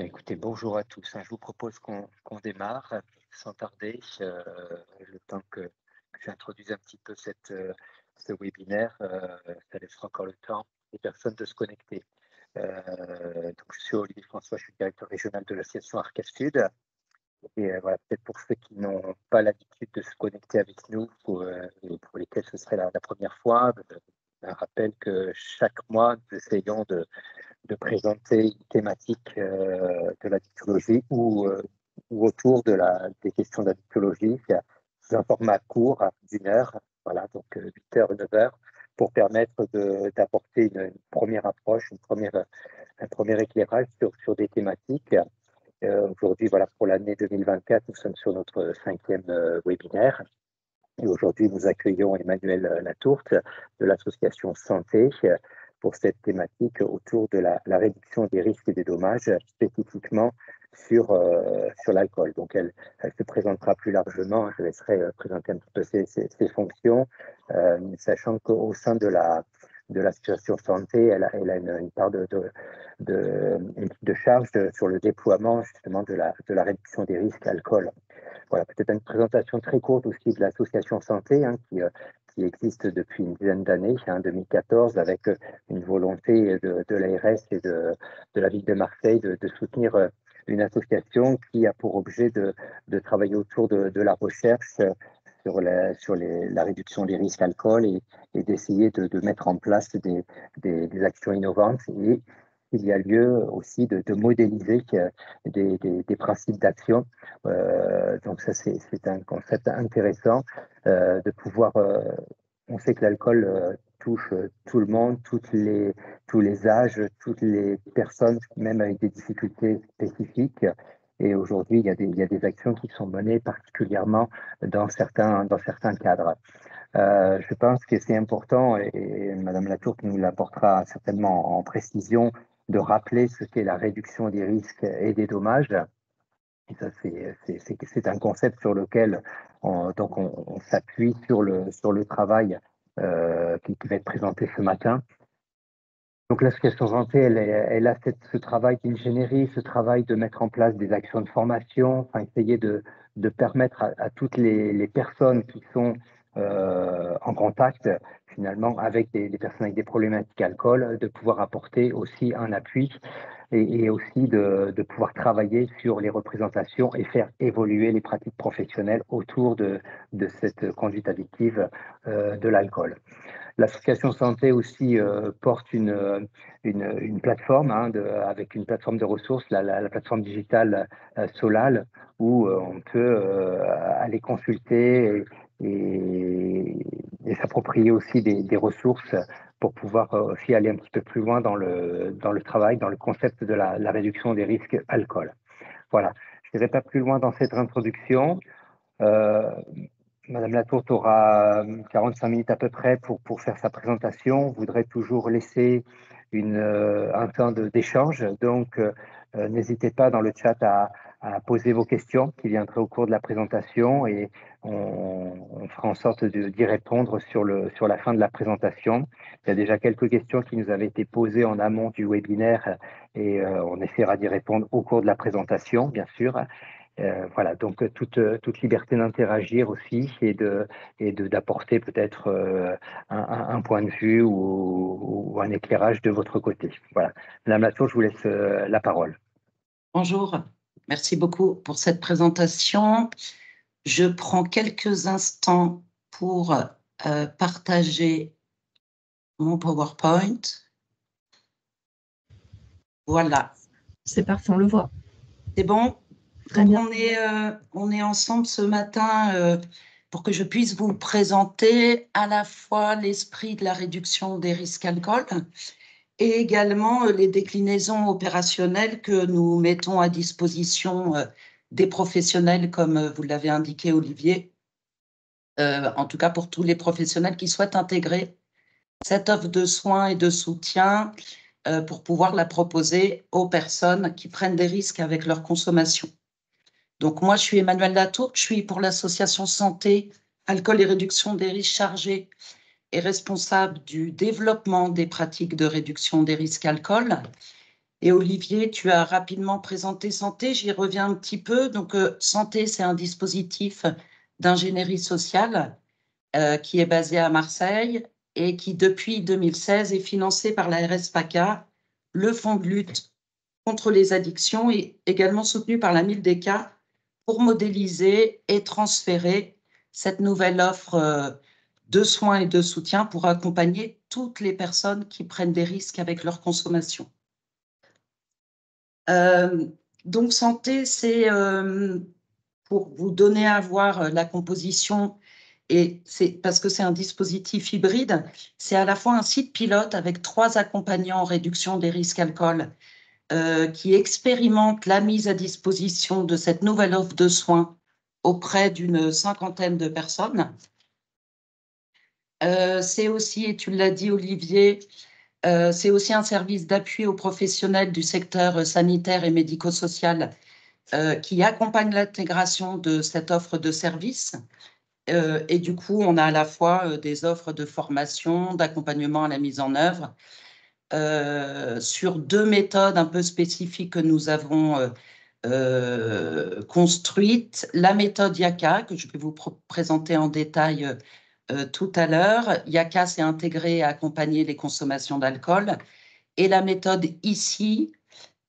Bien, écoutez, bonjour à tous, hein. Je vous propose qu'on démarre sans tarder, le temps que j'introduise un petit peu ce webinaire, ça laissera encore le temps aux personnes de se connecter. Donc je suis Olivier François, je suis directeur régional de l'association Arcas Sud. Et voilà, peut-être pour ceux qui n'ont pas l'habitude de se connecter avec nous, et pour lesquels ce serait la première fois, un rappel que chaque mois, nous essayons de présenter une thématique de la dictologie ou autour des questions de la dictologie, sous un format court d'une heure, voilà, donc 8 heures, 9 heures, pour permettre d'apporter une première approche, un premier éclairage sur des thématiques. Aujourd'hui, voilà, pour l'année 2024, nous sommes sur notre 5e webinaire. Et aujourd'hui, nous accueillons Emmanuel Latourte de l'association Santé pour cette thématique autour de la réduction des risques et des dommages, spécifiquement sur l'alcool. Donc, elle se présentera plus largement. Je laisserai présenter un petit peu ses fonctions, sachant qu'au sein de l'association Santé, elle a une part de charge sur le déploiement justement de la réduction des risques alcool. Voilà, peut-être une présentation très courte aussi de l'association Santé, hein, qui existe depuis une dizaine d'années, 2014, avec une volonté de l'ARS et de la ville de Marseille de soutenir une association qui a pour objet de travailler autour de la recherche sur la réduction des risques alcool et d'essayer de mettre en place des actions innovantes. Et il y a lieu aussi de modéliser des principes d'action. Donc ça, c'est un concept intéressant de pouvoir... on sait que l'alcool touche tout le monde, tous les âges, toutes les personnes, même avec des difficultés spécifiques. Et aujourd'hui, il y a des actions qui sont menées particulièrement dans certains cadres. Je pense que c'est important, et Madame Latourte nous l'apportera certainement en précision, de rappeler ce qu'est la réduction des risques et des dommages. Et ça, c'est un concept sur lequel on s'appuie sur le travail qui va être présenté ce matin. Donc l'association Santé, elle a ce travail d'ingénierie, ce travail de mettre en place des actions de formation, enfin essayer de permettre à toutes les personnes qui sont en contact finalement avec des personnes avec des problématiques alcool, de pouvoir apporter aussi un appui et aussi de pouvoir travailler sur les représentations et faire évoluer les pratiques professionnelles autour de cette conduite addictive de l'alcool. L'association Santé aussi porte une plateforme avec une plateforme de ressources, la plateforme digitale Solal, où on peut aller consulter et s'approprier aussi des ressources pour pouvoir aussi aller un petit peu plus loin dans le travail, dans le concept de la réduction des risques alcool. Voilà, je n'irai pas plus loin dans cette introduction. Madame Latourte aura 45 minutes à peu près pour faire sa présentation. On voudrait toujours laisser un temps d'échange. Donc, n'hésitez pas dans le chat à poser vos questions qui viendraient au cours de la présentation et on fera en sorte d'y répondre sur la fin de la présentation. Il y a déjà quelques questions qui nous avaient été posées en amont du webinaire et on essaiera d'y répondre au cours de la présentation, bien sûr. Voilà, donc toute liberté d'interagir aussi et d'apporter peut-être un point de vue ou un éclairage de votre côté. Voilà. Madame Latourte, je vous laisse la parole. Bonjour, merci beaucoup pour cette présentation. Je prends quelques instants pour partager mon PowerPoint. Voilà. C'est parfait, on le voit. C'est bon? Très bien. On est ensemble ce matin pour que je puisse vous présenter à la fois l'esprit de la réduction des risques alcool et également les déclinaisons opérationnelles que nous mettons à disposition des professionnels, comme vous l'avez indiqué, Olivier, en tout cas pour tous les professionnels qui souhaitent intégrer cette offre de soins et de soutien pour pouvoir la proposer aux personnes qui prennent des risques avec leur consommation. Donc moi, je suis Emmanuel Latourte, je suis pour l'association Santé, Alcool et Réduction des risques chargée et responsable du développement des pratiques de réduction des risques alcool. Et Olivier, tu as rapidement présenté Santé, j'y reviens un petit peu. Donc, Santé, c'est un dispositif d'ingénierie sociale qui est basé à Marseille et qui, depuis 2016, est financé par la RSPACA, le Fonds de lutte contre les addictions, et également soutenu par la MILDECA pour modéliser et transférer cette nouvelle offre de soins et de soutien pour accompagner toutes les personnes qui prennent des risques avec leur consommation. Donc, Santé, c'est pour vous donner à voir la composition, et c'est parce que c'est un dispositif hybride, c'est à la fois un site pilote avec 3 accompagnants en réduction des risques alcool qui expérimentent la mise à disposition de cette nouvelle offre de soins auprès d'une 50aine de personnes. C'est aussi, et tu l'as dit Olivier, c'est aussi un service d'appui aux professionnels du secteur sanitaire et médico-social qui accompagne l'intégration de cette offre de services. Et du coup, on a à la fois des offres de formation, d'accompagnement à la mise en œuvre sur 2 méthodes un peu spécifiques que nous avons construites. La méthode YACA, que je vais vous présenter en détail tout à l'heure. YACA, c'est intégrer et accompagner les consommations d'alcool. Et la méthode ICI,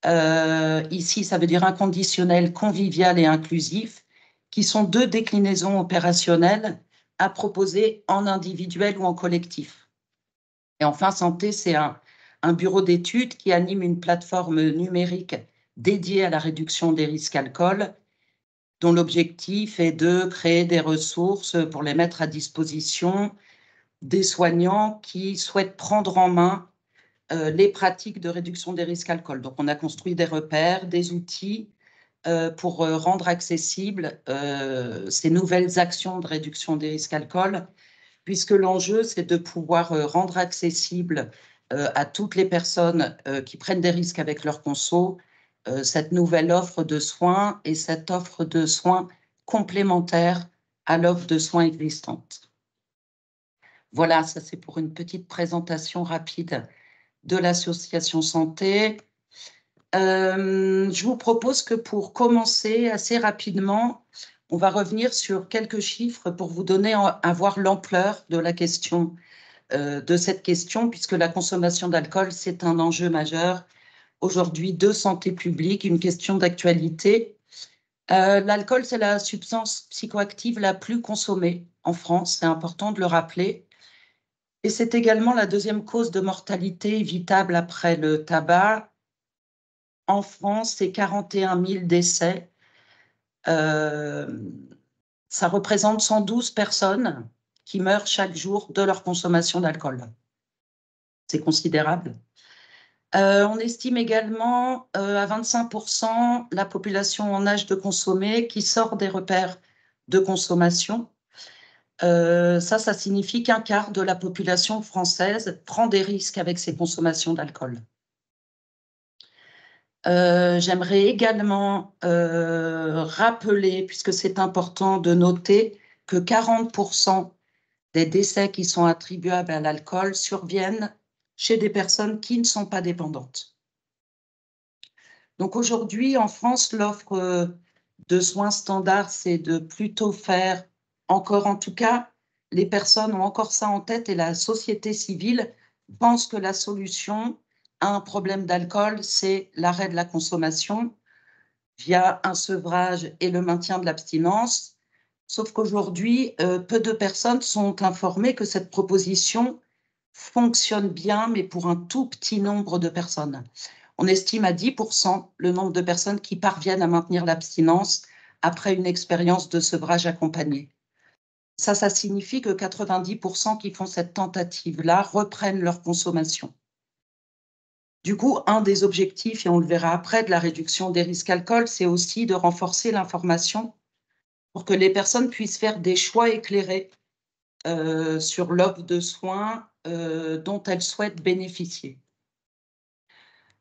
ICI, ça veut dire inconditionnel, convivial et inclusif, qui sont 2 déclinaisons opérationnelles à proposer en individuel ou en collectif. Et enfin, Santé, c'est un bureau d'études qui anime une plateforme numérique dédiée à la réduction des risques alcool, dont l'objectif est de créer des ressources pour les mettre à disposition des soignants qui souhaitent prendre en main les pratiques de réduction des risques alcool. Donc, on a construit des repères, des outils pour rendre accessibles ces nouvelles actions de réduction des risques alcool, puisque l'enjeu, c'est de pouvoir rendre accessible à toutes les personnes qui prennent des risques avec leur conso cette nouvelle offre de soins et cette offre de soins complémentaire à l'offre de soins existante. Voilà, ça c'est pour une petite présentation rapide de l'association Santé. Je vous propose que pour commencer assez rapidement, on va revenir sur quelques chiffres pour vous donner à voir l'ampleur de la question, de cette question, puisque la consommation d'alcool, c'est un enjeu majeur aujourd'hui de santé publique, une question d'actualité. L'alcool, c'est la substance psychoactive la plus consommée en France, c'est important de le rappeler. Et c'est également la 2e cause de mortalité évitable après le tabac. En France, c'est 41 000 décès. Ça représente 112 personnes qui meurent chaque jour de leur consommation d'alcool. C'est considérable. On estime également à 25% la population en âge de consommer qui sort des repères de consommation. Ça signifie qu'un quart de la population française prend des risques avec ses consommations d'alcool. J'aimerais également rappeler, puisque c'est important de noter, que 40% des décès qui sont attribuables à l'alcool surviennent chez des personnes qui ne sont pas dépendantes. Donc aujourd'hui, en France, l'offre de soins standard, c'est de plutôt faire encore, en tout cas, les personnes ont encore ça en tête et la société civile pense que la solution à un problème d'alcool, c'est l'arrêt de la consommation via un sevrage et le maintien de l'abstinence. Sauf qu'aujourd'hui, peu de personnes sont informées que cette proposition fonctionne bien, mais pour un tout petit nombre de personnes. On estime à 10% le nombre de personnes qui parviennent à maintenir l'abstinence après une expérience de sevrage accompagnée. Ça signifie que 90% qui font cette tentative-là reprennent leur consommation. Du coup, un des objectifs, et on le verra après, de la réduction des risques alcool, c'est aussi de renforcer l'information pour que les personnes puissent faire des choix éclairés sur l'offre de soins dont elles souhaitent bénéficier.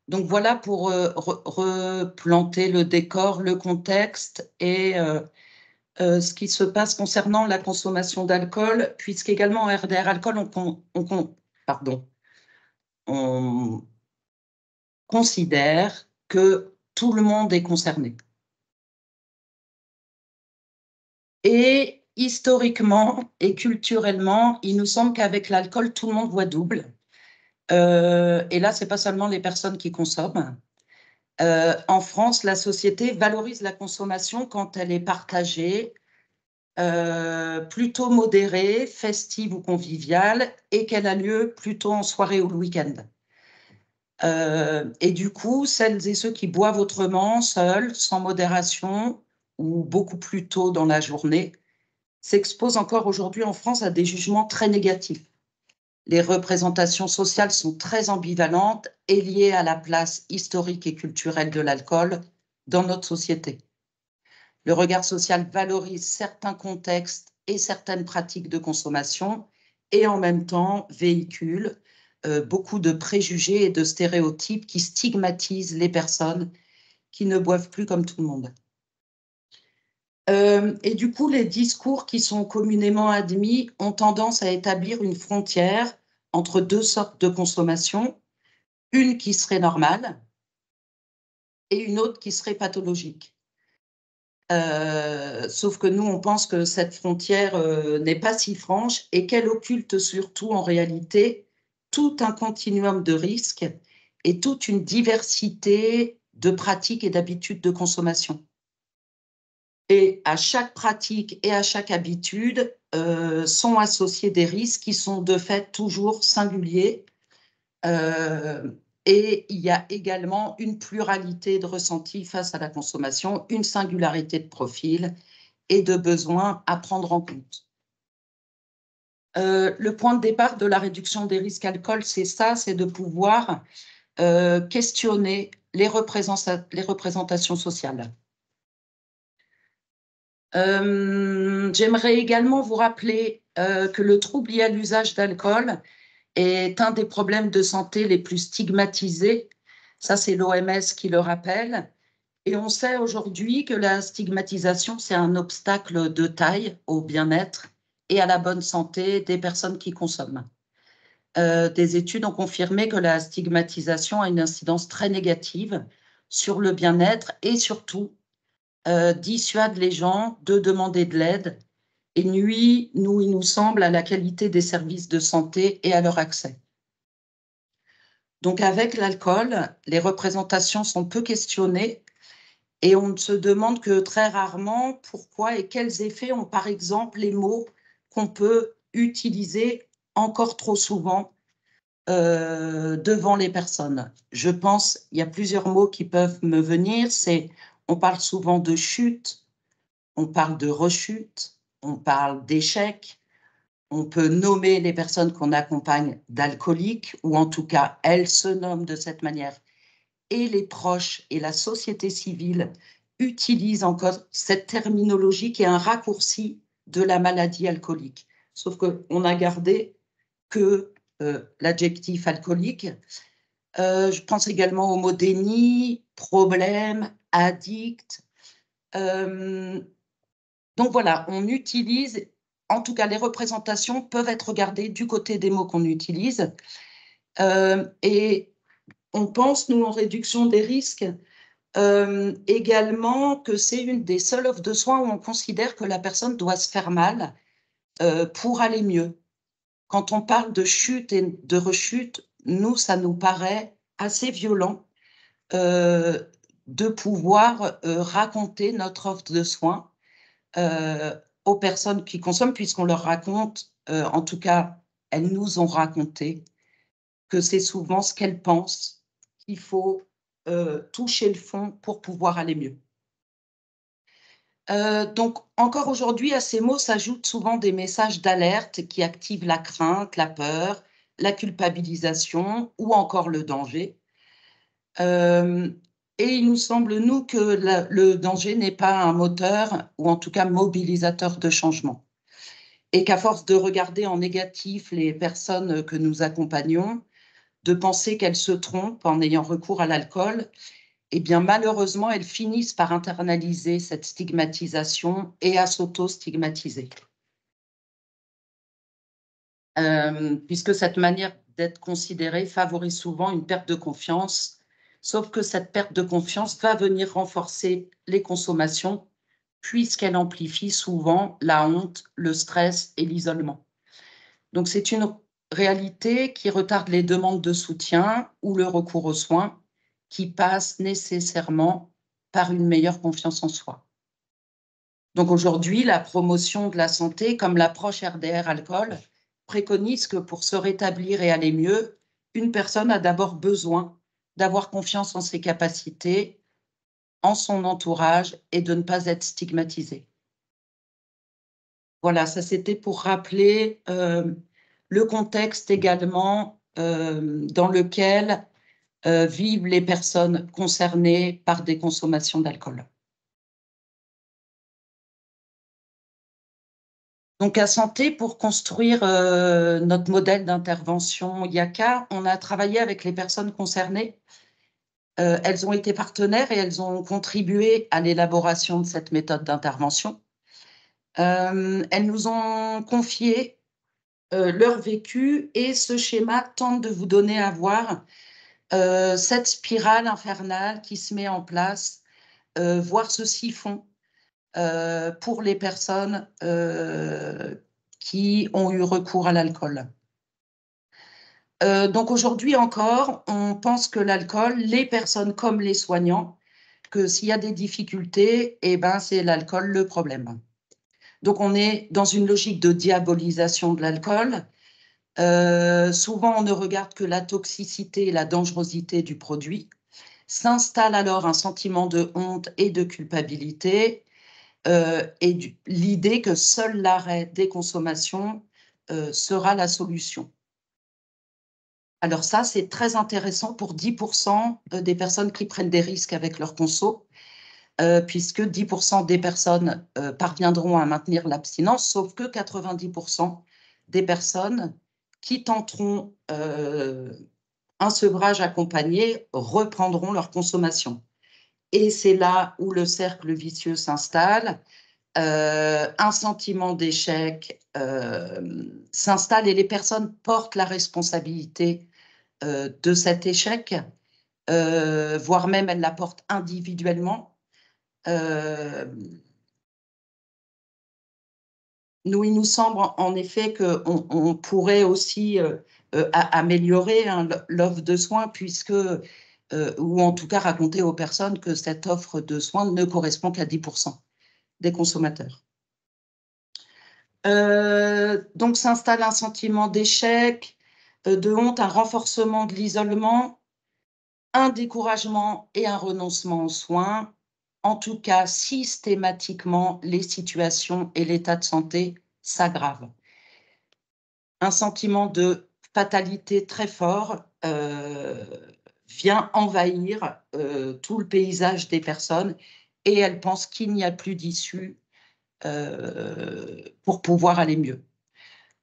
Donc voilà pour replanter le décor, le contexte et ce qui se passe concernant la consommation d'alcool, puisqu'également en RDR Alcool, on considèrent que tout le monde est concerné. Et historiquement et culturellement, il nous semble qu'avec l'alcool, tout le monde voit double. Et là, ce n'est pas seulement les personnes qui consomment. En France, la société valorise la consommation quand elle est partagée, plutôt modérée, festive ou conviviale, et qu'elle a lieu plutôt en soirée ou le week-end. Et du coup, celles et ceux qui boivent autrement, seuls, sans modération, ou beaucoup plus tôt dans la journée, s'exposent encore aujourd'hui en France à des jugements très négatifs. Les représentations sociales sont très ambivalentes et liées à la place historique et culturelle de l'alcool dans notre société. Le regard social valorise certains contextes et certaines pratiques de consommation et en même temps véhicule beaucoup de préjugés et de stéréotypes qui stigmatisent les personnes qui ne boivent plus comme tout le monde. Et du coup, les discours qui sont communément admis ont tendance à établir une frontière entre deux sortes de consommation, une qui serait normale et une autre qui serait pathologique. Sauf que nous, on pense que cette frontière n'est pas si franche et qu'elle occulte surtout en réalité tout un continuum de risques et toute une diversité de pratiques et d'habitudes de consommation. Et à chaque pratique et à chaque habitude sont associés des risques qui sont de fait toujours singuliers. Et il y a également une pluralité de ressentis face à la consommation, une singularité de profil et de besoins à prendre en compte. Le point de départ de la réduction des risques alcool, c'est ça, c'est de pouvoir questionner les représentations sociales. J'aimerais également vous rappeler que le trouble lié à l'usage d'alcool est un des problèmes de santé les plus stigmatisés. Ça, c'est l'OMS qui le rappelle. Et on sait aujourd'hui que la stigmatisation, c'est un obstacle de taille au bien-être et à la bonne santé des personnes qui consomment. Des études ont confirmé que la stigmatisation a une incidence très négative sur le bien-être et surtout dissuade les gens de demander de l'aide et nuit, il nous semble, à la qualité des services de santé et à leur accès. Donc avec l'alcool, les représentations sont peu questionnées et on ne se demande que très rarement pourquoi et quels effets ont par exemple les mots qu'on peut utiliser encore trop souvent devant les personnes. Je pense, il y a plusieurs mots qui peuvent me venir, on parle souvent de chute, on parle de rechute, on parle d'échec, on peut nommer les personnes qu'on accompagne d'alcooliques, ou en tout cas, elles se nomment de cette manière. Et les proches et la société civile utilisent encore cette terminologie qui est un raccourci de la maladie alcoolique. Sauf qu'on a gardé que l'adjectif alcoolique. Je pense également au mot déni, problème, addict. Donc voilà, on utilise, en tout cas les représentations peuvent être regardées du côté des mots qu'on utilise. Et on pense, nous, en réduction des risques, également que c'est une des seules offres de soins où on considère que la personne doit se faire mal pour aller mieux. Quand on parle de chute et de rechute, nous, ça nous paraît assez violent de pouvoir raconter notre offre de soins aux personnes qui consomment, puisqu'on leur raconte, en tout cas, elles nous ont raconté que c'est souvent ce qu'elles pensent qu'il faut toucher le fond pour pouvoir aller mieux. Donc, encore aujourd'hui, à ces mots s'ajoutent souvent des messages d'alerte qui activent la crainte, la peur, la culpabilisation ou encore le danger. Et il nous semble, nous, que le danger n'est pas un moteur ou en tout cas mobilisateur de changement. Et qu'à force de regarder en négatif les personnes que nous accompagnons, de penser qu'elles se trompent en ayant recours à l'alcool, eh bien, malheureusement, elles finissent par internaliser cette stigmatisation et à s'auto-stigmatiser. Puisque cette manière d'être considérée favorise souvent une perte de confiance Sauf que cette perte de confiance va venir renforcer les consommations puisqu'elle amplifie souvent la honte, le stress et l'isolement. Donc, c'est une réalité qui retarde les demandes de soutien ou le recours aux soins qui passe nécessairement par une meilleure confiance en soi. Donc aujourd'hui, la promotion de la santé, comme l'approche RDR Alcool, préconise que pour se rétablir et aller mieux, une personne a d'abord besoin d'avoir confiance en ses capacités, en son entourage et de ne pas être stigmatisée. Voilà, ça c'était pour rappeler le contexte également dans lequel vivent les personnes concernées par des consommations d'alcool. Donc, à Santé, pour construire notre modèle d'intervention IACA, on a travaillé avec les personnes concernées. Elles ont été partenaires et elles ont contribué à l'élaboration de cette méthode d'intervention. Elles nous ont confié leur vécu et ce schéma tente de vous donner à voir cette spirale infernale qui se met en place, voir ce siphon pour les personnes qui ont eu recours à l'alcool. Donc aujourd'hui encore, on pense que l'alcool, les personnes comme les soignants, que s'il y a des difficultés, eh ben, c'est l'alcool le problème. Donc on est dans une logique de diabolisation de l'alcool. Souvent, on ne regarde que la toxicité et la dangerosité du produit. S'installe alors un sentiment de honte et de culpabilité. Et l'idée que seul l'arrêt des consommations sera la solution. Alors ça, c'est très intéressant pour 10% des personnes qui prennent des risques avec leur conso, puisque 10% des personnes parviendront à maintenir l'abstinence, sauf que 90% des personnes qui tenteront un sevrage accompagné reprendront leur consommation. Et c'est là où le cercle vicieux s'installe. Un sentiment d'échec s'installe et les personnes portent la responsabilité de cet échec, voire même elles la portent individuellement. Nous, il nous semble en effet qu'on pourrait aussi améliorer l'offre de soins puisque, ou en tout cas raconter aux personnes que cette offre de soins ne correspond qu'à 10% des consommateurs. Donc s'installe un sentiment d'échec, de honte, un renforcement de l'isolement, un découragement et un renoncement aux soins. En tout cas, systématiquement, les situations et l'état de santé s'aggravent. Un sentiment de fatalité très fort vient envahir tout le paysage des personnes et elles pensent qu'il n'y a plus d'issue pour pouvoir aller mieux.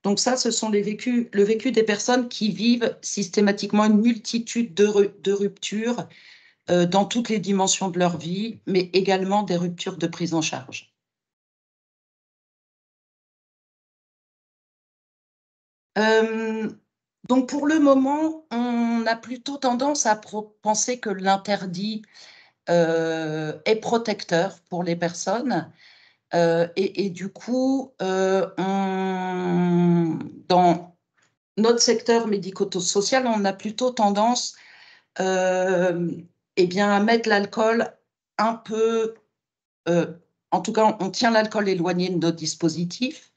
Donc ça, ce sont le vécu des personnes qui vivent systématiquement une multitude de ruptures dans toutes les dimensions de leur vie, mais également des ruptures de prise en charge. Donc pour le moment, on a plutôt tendance à penser que l'interdit est protecteur pour les personnes. Et du coup, dans notre secteur médico-social, on a plutôt tendance eh bien, à mettre l'alcool un peu... en tout cas, on tient l'alcool éloigné de notre dispositif.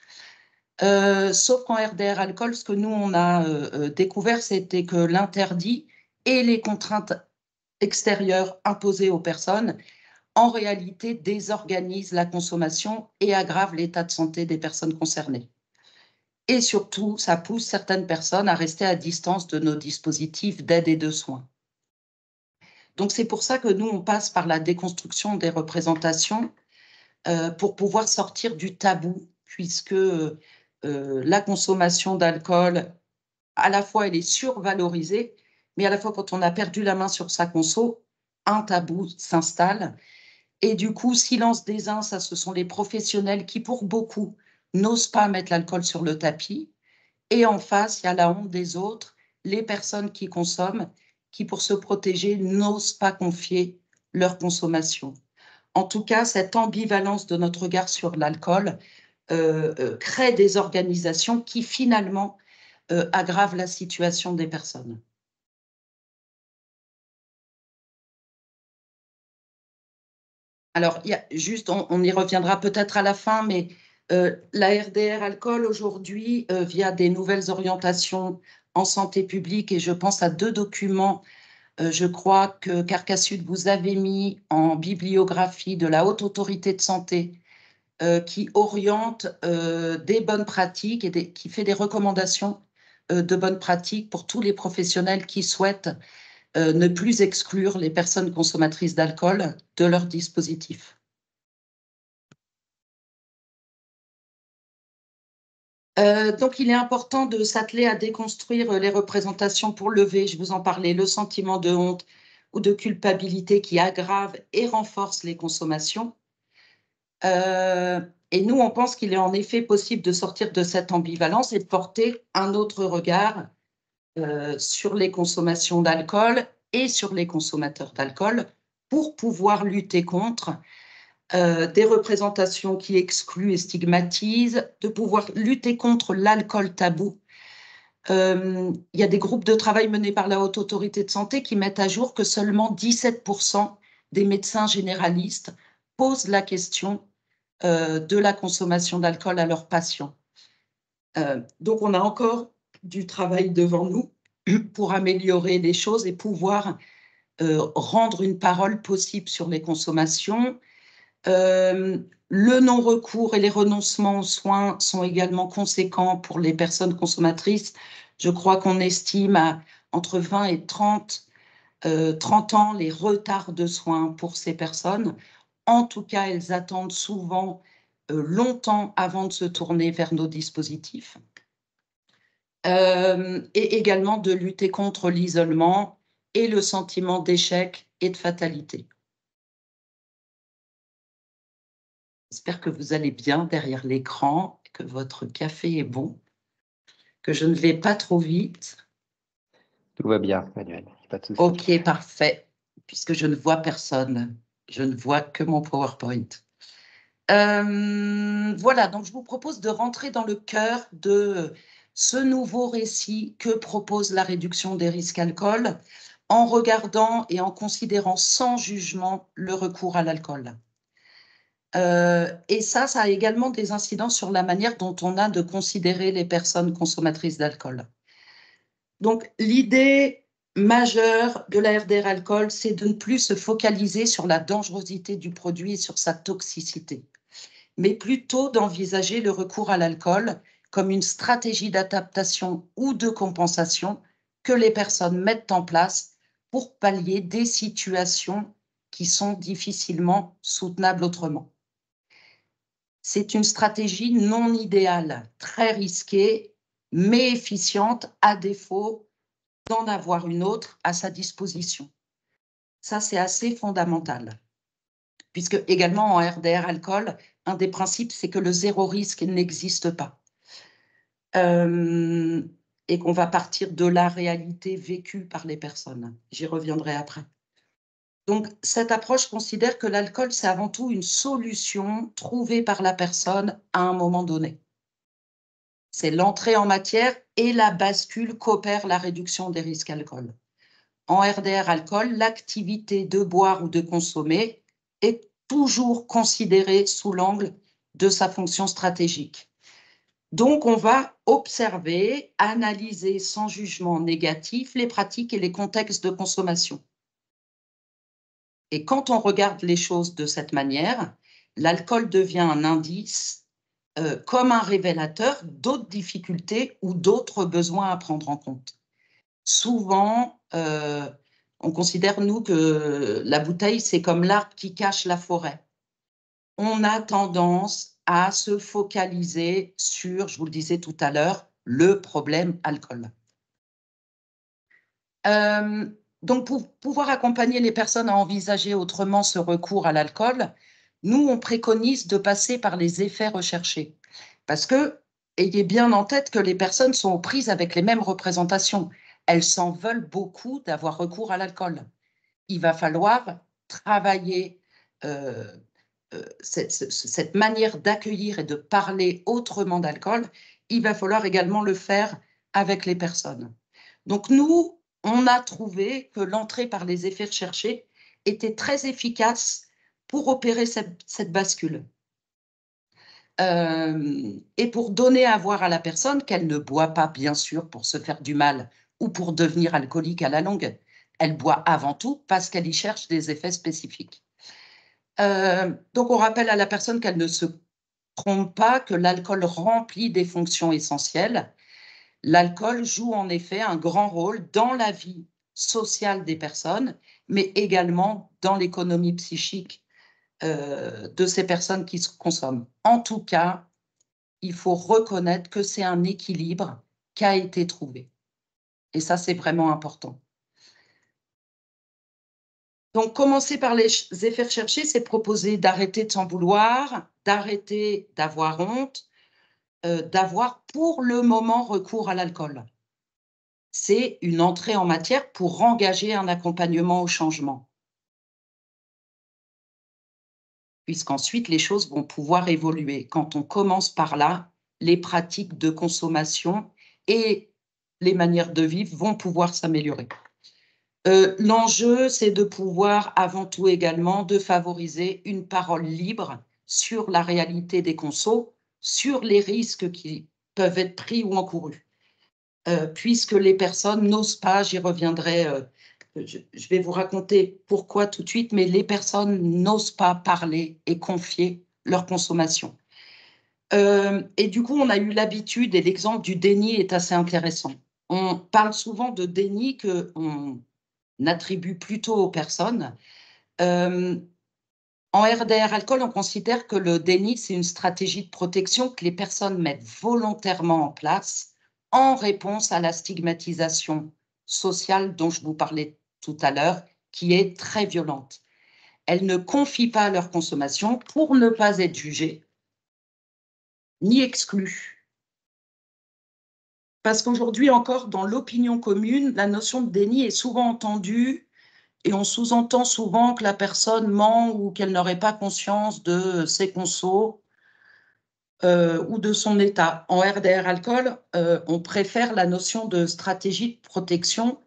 Sauf qu'en RDR Alcool, ce que nous, on a découvert, c'était que l'interdit et les contraintes extérieures imposées aux personnes en réalité désorganise la consommation et aggrave l'état de santé des personnes concernées. Et surtout, ça pousse certaines personnes à rester à distance de nos dispositifs d'aide et de soins. Donc c'est pour ça que nous, on passe par la déconstruction des représentations pour pouvoir sortir du tabou, puisque la consommation d'alcool, à la fois, elle est survalorisée, mais à la fois, quand on a perdu la main sur sa conso, un tabou s'installe. Et du coup, silence des uns, ça, ce sont les professionnels qui, pour beaucoup, n'osent pas mettre l'alcool sur le tapis. Et en face, il y a la honte des autres, les personnes qui consomment qui, pour se protéger, n'osent pas confier leur consommation. En tout cas, cette ambivalence de notre regard sur l'alcool crée des organisations qui, finalement, aggravent la situation des personnes. Alors, il y a juste, on y reviendra peut-être à la fin, mais la RDR alcool aujourd'hui, via des nouvelles orientations en santé publique, et je pense à 2 documents, je crois que Carcassud vous avez mis en bibliographie de la Haute Autorité de Santé, qui oriente des bonnes pratiques et qui fait des recommandations de bonnes pratiques pour tous les professionnels qui souhaitent ne plus exclure les personnes consommatrices d'alcool de leur dispositif. Donc, il est important de s'atteler à déconstruire les représentations pour lever, je vous en parlais, le sentiment de honte ou de culpabilité qui aggrave et renforce les consommations. Et nous, on pense qu'il est en effet possible de sortir de cette ambivalence et de porter un autre regard sur les consommations d'alcool et sur les consommateurs d'alcool pour pouvoir lutter contre des représentations qui excluent et stigmatisent, de pouvoir lutter contre l'alcool tabou. Il y a des groupes de travail menés par la Haute Autorité de Santé qui mettent à jour que seulement 17% des médecins généralistes posent la question de la consommation d'alcool à leurs patients. Donc, on a encore du travail devant nous pour améliorer les choses et pouvoir rendre une parole possible sur les consommations. Le non-recours et les renoncements aux soins sont également conséquents pour les personnes consommatrices. Je crois qu'on estime à entre 20 et 30 ans les retards de soins pour ces personnes. En tout cas, elles attendent souvent longtemps avant de se tourner vers nos dispositifs. Et également de lutter contre l'isolement et le sentiment d'échec et de fatalité. J'espère que vous allez bien derrière l'écran, que votre café est bon, que je ne vais pas trop vite. Tout va bien, Manuel, pas de souci. Ok, parfait, puisque je ne vois personne. Je ne vois que mon PowerPoint. Voilà, donc je vous propose de rentrer dans le cœur de ce nouveau récit que propose la réduction des risques alcool en regardant et en considérant sans jugement le recours à l'alcool. Et ça a également des incidences sur la manière dont on a de considérer les personnes consommatrices d'alcool. Donc, l'idée majeure de la RDR alcool, c'est de ne plus se focaliser sur la dangerosité du produit et sur sa toxicité, mais plutôt d'envisager le recours à l'alcool comme une stratégie d'adaptation ou de compensation que les personnes mettent en place pour pallier des situations qui sont difficilement soutenables autrement. C'est une stratégie non idéale, très risquée, mais efficiente à défaut d'en avoir une autre à sa disposition. Ça, c'est assez fondamental. Puisque également en RDR alcool, un des principes, c'est que le zéro risque n'existe pas. Et qu'on va partir de la réalité vécue par les personnes. J'y reviendrai après. Donc, cette approche considère que l'alcool, c'est avant tout une solution trouvée par la personne à un moment donné. C'est l'entrée en matière et la bascule qu'opère la réduction des risques alcool. En RDR alcool, l'activité de boire ou de consommer est toujours considérée sous l'angle de sa fonction stratégique. Donc, on va observer, analyser sans jugement négatif les pratiques et les contextes de consommation. Et quand on regarde les choses de cette manière, l'alcool devient un indice comme un révélateur d'autres difficultés ou d'autres besoins à prendre en compte. Souvent, on considère, nous, que la bouteille, c'est comme l'arbre qui cache la forêt. On a tendance à se focaliser sur, je vous le disais tout à l'heure, le problème alcool. Donc, pour pouvoir accompagner les personnes à envisager autrement ce recours à l'alcool, nous, on préconise de passer par les effets recherchés. Parce que, ayez bien en tête que les personnes sont aux prises avec les mêmes représentations. elles s'en veulent beaucoup d'avoir recours à l'alcool. Il va falloir travailler cette manière d'accueillir et de parler autrement d'alcool. Il va falloir également le faire avec les personnes. Donc nous, on a trouvé que l'entrée par les effets recherchés était très efficace pour opérer cette bascule. Et pour donner à voir à la personne qu'elle ne boit pas, bien sûr, pour se faire du mal ou pour devenir alcoolique à la longue. Elle boit avant tout parce qu'elle y cherche des effets spécifiques. Donc, on rappelle à la personne qu'elle ne se trompe pas, que l'alcool remplit des fonctions essentielles. L'alcool joue en effet un grand rôle dans la vie sociale des personnes, mais également dans l'économie psychique de ces personnes qui consomment. En tout cas, il faut reconnaître que c'est un équilibre qui a été trouvé. Et ça, c'est vraiment important. Donc, commencer par les effets recherchés, c'est proposer d'arrêter de s'en vouloir, d'arrêter d'avoir honte, d'avoir pour le moment recours à l'alcool. C'est une entrée en matière pour engager un accompagnement au changement. Puisqu'ensuite, les choses vont pouvoir évoluer. Quand on commence par là, les pratiques de consommation et les manières de vivre vont pouvoir s'améliorer. L'enjeu, c'est de pouvoir, avant tout également, de favoriser une parole libre sur la réalité des consos, sur les risques qui peuvent être pris ou encourus. Puisque les personnes n'osent pas, j'y reviendrai, je vais vous raconter pourquoi tout de suite, mais les personnes n'osent pas parler et confier leur consommation. Et du coup, on a eu l'habitude, et l'exemple du déni est assez intéressant. On parle souvent de déni qu'on attribue plutôt aux personnes. En RDR Alcool, on considère que le déni, c'est une stratégie de protection que les personnes mettent volontairement en place en réponse à la stigmatisation sociale dont je vous parlais tout à l'heure, qui est très violente. Elles ne confient pas leur consommation pour ne pas être jugées ni exclues. Parce qu'aujourd'hui encore, dans l'opinion commune, la notion de déni est souvent entendue et on sous-entend souvent que la personne ment ou qu'elle n'aurait pas conscience de ses consos ou de son état. En RDR Alcool, on préfère la notion de stratégie de protection,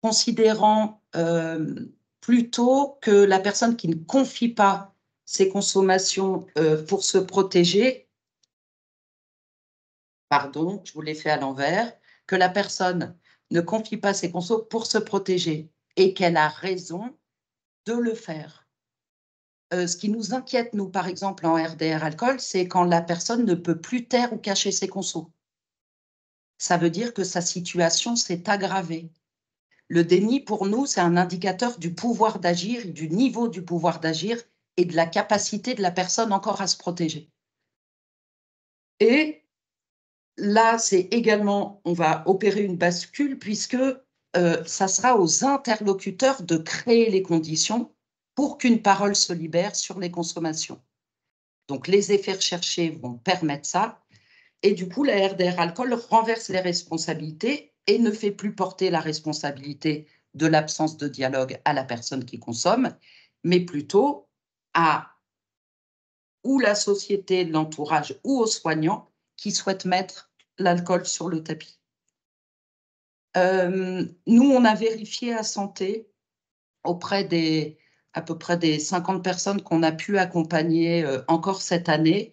considérant plutôt que la personne qui ne confie pas ses consommations pour se protéger, pardon, je vous l'ai fait à l'envers, que la personne ne confie pas ses consommations pour se protéger et qu'elle a raison de le faire. Ce qui nous inquiète, nous, par exemple, en RDR Alcool, c'est quand la personne ne peut plus taire ou cacher ses consos. Ça veut dire que sa situation s'est aggravée. Le déni, pour nous, c'est un indicateur du pouvoir d'agir, du niveau du pouvoir d'agir et de la capacité de la personne encore à se protéger. Et là, c'est également, on va opérer une bascule puisque ça sera aux interlocuteurs de créer les conditions pour qu'une parole se libère sur les consommations. Donc, les effets recherchés vont permettre ça. Et du coup, la RDR Alcool renverse les responsabilités et ne fait plus porter la responsabilité de l'absence de dialogue à la personne qui consomme, mais plutôt à ou la société, l'entourage ou aux soignants qui souhaitent mettre l'alcool sur le tapis. Nous, on a vérifié à santé auprès à peu près des 50 personnes qu'on a pu accompagner encore cette année,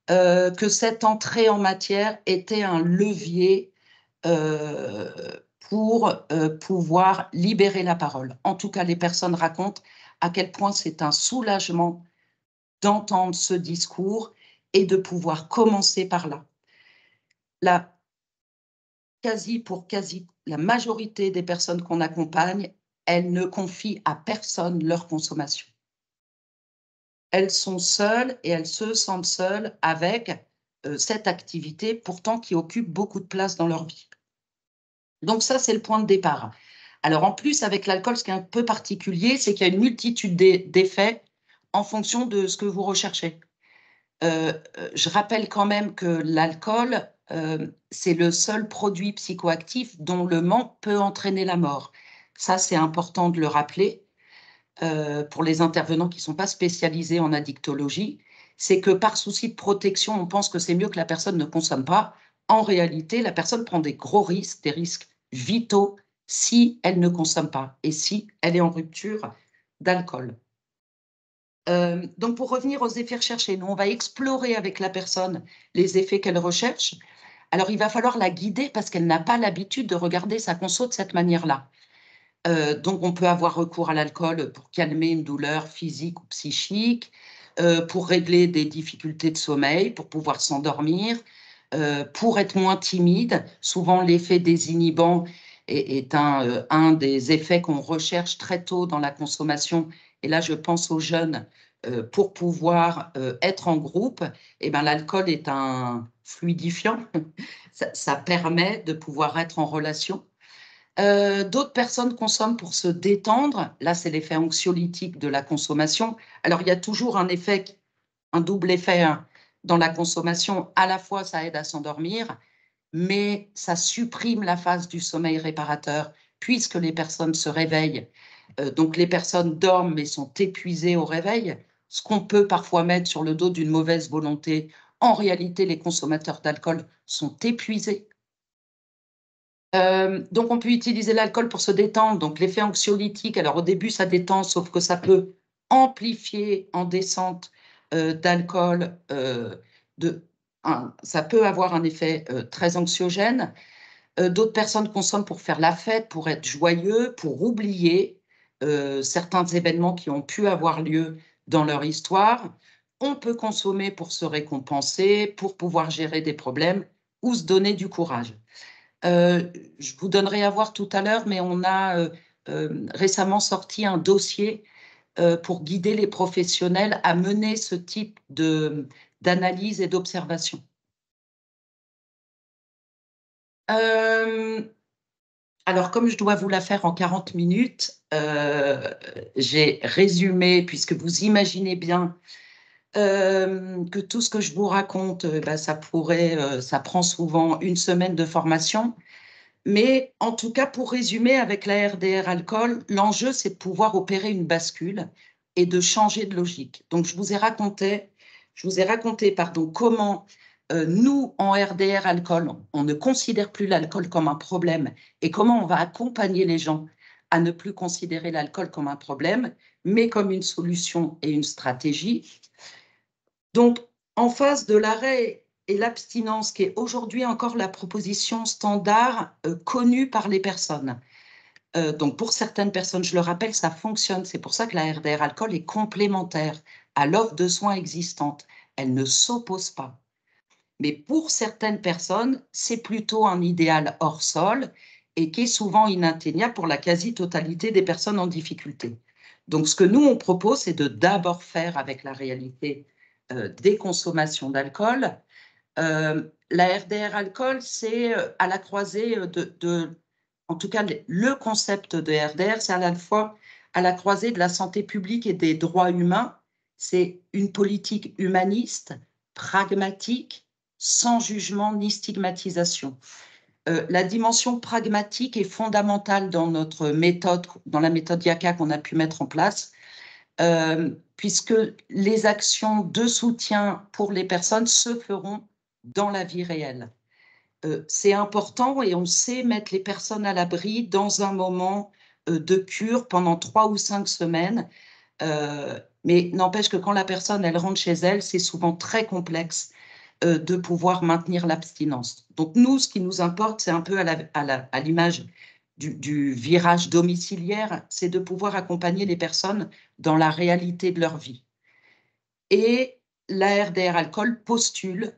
que cette entrée en matière était un levier pour pouvoir libérer la parole. En tout cas, les personnes racontent à quel point c'est un soulagement d'entendre ce discours et de pouvoir commencer par là. La majorité des personnes qu'on accompagne, elles ne confient à personne leur consommation. Elles sont seules et elles se sentent seules avec cette activité pourtant qui occupe beaucoup de place dans leur vie. Donc ça, c'est le point de départ. Alors en plus, avec l'alcool, ce qui est un peu particulier, c'est qu'il y a une multitude d'effets en fonction de ce que vous recherchez. Je rappelle quand même que l'alcool c'est le seul produit psychoactif dont le manque peut entraîner la mort. Ça, c'est important de le rappeler pour les intervenants qui ne sont pas spécialisés en addictologie. C'est que par souci de protection, on pense que c'est mieux que la personne ne consomme pas. En réalité, la personne prend des gros risques, des risques vitaux, si elle ne consomme pas et si elle est en rupture d'alcool. Donc, pour revenir aux effets recherchés, nous, on va explorer avec la personne les effets qu'elle recherche. Alors, il va falloir la guider parce qu'elle n'a pas l'habitude de regarder sa conso de cette manière-là. Donc, on peut avoir recours à l'alcool pour calmer une douleur physique ou psychique, pour régler des difficultés de sommeil, pour pouvoir s'endormir, pour être moins timide. Souvent, l'effet désinhibant est un des effets qu'on recherche très tôt dans la consommation. Et là, je pense aux jeunes, pour pouvoir être en groupe. Et ben, l'alcool est un fluidifiant. Ça permet de pouvoir être en relation. D'autres personnes consomment pour se détendre. Là, c'est l'effet anxiolytique de la consommation. Alors, il y a toujours un double effet hein, dans la consommation. À la fois, ça aide à s'endormir, mais ça supprime la phase du sommeil réparateur puisque les personnes se réveillent. Donc, les personnes dorment mais sont épuisées au réveil, ce qu'on peut parfois mettre sur le dos d'une mauvaise volonté. En réalité, les consommateurs d'alcool sont épuisés. Donc, on peut utiliser l'alcool pour se détendre. Donc, l'effet anxiolytique, alors au début, ça détend, sauf que ça peut amplifier en descente d'alcool. Ça peut avoir un effet très anxiogène. D'autres personnes consomment pour faire la fête, pour être joyeux, pour oublier certains événements qui ont pu avoir lieu dans leur histoire. On peut consommer pour se récompenser, pour pouvoir gérer des problèmes ou se donner du courage. Je vous donnerai à voir tout à l'heure, mais on a récemment sorti un dossier pour guider les professionnels à mener ce type d'analyse et d'observation. Alors, comme je dois vous la faire en 40 minutes, j'ai résumé, puisque vous imaginez bien que tout ce que je vous raconte, ça prend souvent une semaine de formation. Mais en tout cas, pour résumer, avec la RDR alcool, l'enjeu, c'est de pouvoir opérer une bascule et de changer de logique. Donc, je vous ai raconté comment nous, en RDR alcool, on ne considère plus l'alcool comme un problème et comment on va accompagner les gens à ne plus considérer l'alcool comme un problème, mais comme une solution et une stratégie. Donc, en face de l'arrêt et l'abstinence, qui est aujourd'hui encore la proposition standard connue par les personnes. Donc, pour certaines personnes, je le rappelle, ça fonctionne. C'est pour ça que la RDR alcool est complémentaire à l'offre de soins existante. Elle ne s'oppose pas. Mais pour certaines personnes, c'est plutôt un idéal hors sol et qui est souvent inatteignable pour la quasi-totalité des personnes en difficulté. Donc, ce que nous, on propose, c'est de d'abord faire avec la réalité des consommations d'alcool. La RDR alcool, c'est à la croisée en tout cas, le concept de RDR, c'est à la fois à la croisée de la santé publique et des droits humains. C'est une politique humaniste, pragmatique, sans jugement ni stigmatisation. La dimension pragmatique est fondamentale dans notre méthode, dans la méthode IACA qu'on a pu mettre en place, puisque les actions de soutien pour les personnes se feront dans la vie réelle. C'est important et on sait mettre les personnes à l'abri dans un moment de cure pendant 3 ou 5 semaines. Mais n'empêche que quand la personne elle rentre chez elle, c'est souvent très complexe de pouvoir maintenir l'abstinence. Donc nous, ce qui nous importe, c'est un peu à l'image du virage domiciliaire, c'est de pouvoir accompagner les personnes dans la réalité de leur vie. Et la RDR alcool postule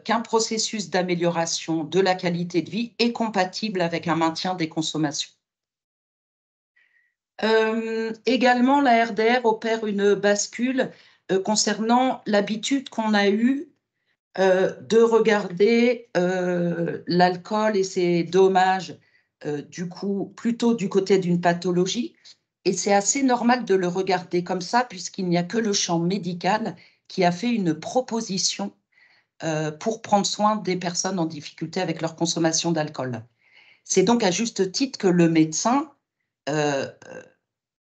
qu'un processus d'amélioration de la qualité de vie est compatible avec un maintien des consommations. Également, la RDR opère une bascule concernant l'habitude qu'on a eue de regarder l'alcool et ses dommages du coup plutôt du côté d'une pathologie. Et c'est assez normal de le regarder comme ça puisqu'il n'y a que le champ médical qui a fait une proposition pour prendre soin des personnes en difficulté avec leur consommation d'alcool. C'est donc à juste titre que le médecin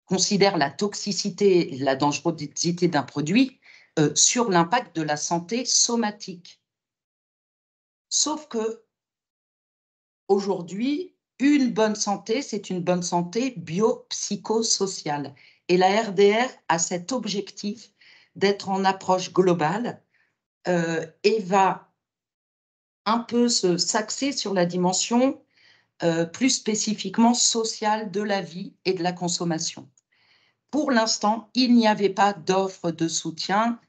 considère la toxicité, la dangerosité d'un produit sur l'impact de la santé somatique. Sauf que aujourd'hui, une bonne santé, c'est une bonne santé biopsychosociale. Et la RDR a cet objectif d'être en approche globale et va un peu s'axer sur la dimension plus spécifiquement sociale de la vie et de la consommation. Pour l'instant, il n'y avait pas d'offre de soutien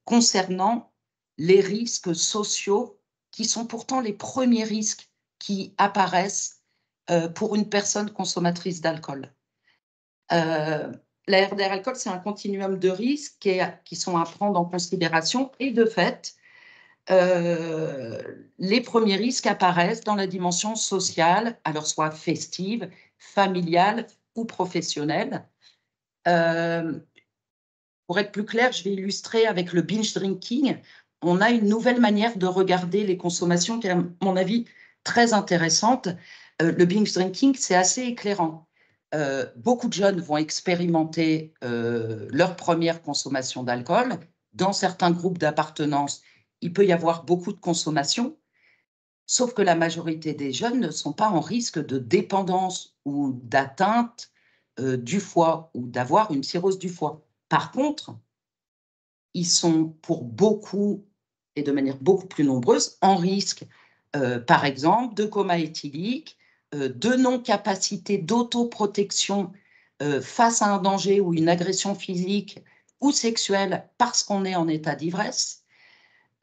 concernant les risques sociaux qui sont pourtant les premiers risques qui apparaissent pour une personne consommatrice d'alcool. La RDR alcool, c'est un continuum de risques qui sont à prendre en considération et de fait, les premiers risques apparaissent dans la dimension sociale, alors soit festive, familiale ou professionnelle. Pour être plus clair, je vais illustrer avec le binge drinking. On a une nouvelle manière de regarder les consommations qui est, à mon avis, très intéressante. Le binge drinking, c'est assez éclairant. Beaucoup de jeunes vont expérimenter leur première consommation d'alcool. Dans certains groupes d'appartenance, il peut y avoir beaucoup de consommation, sauf que la majorité des jeunes ne sont pas en risque de dépendance ou d'atteinte du foie ou d'avoir une cirrhose du foie. Par contre, ils sont pour beaucoup et de manière beaucoup plus nombreuse en risque, par exemple, de coma éthylique, de non-capacité d'autoprotection face à un danger ou une agression physique ou sexuelle parce qu'on est en état d'ivresse.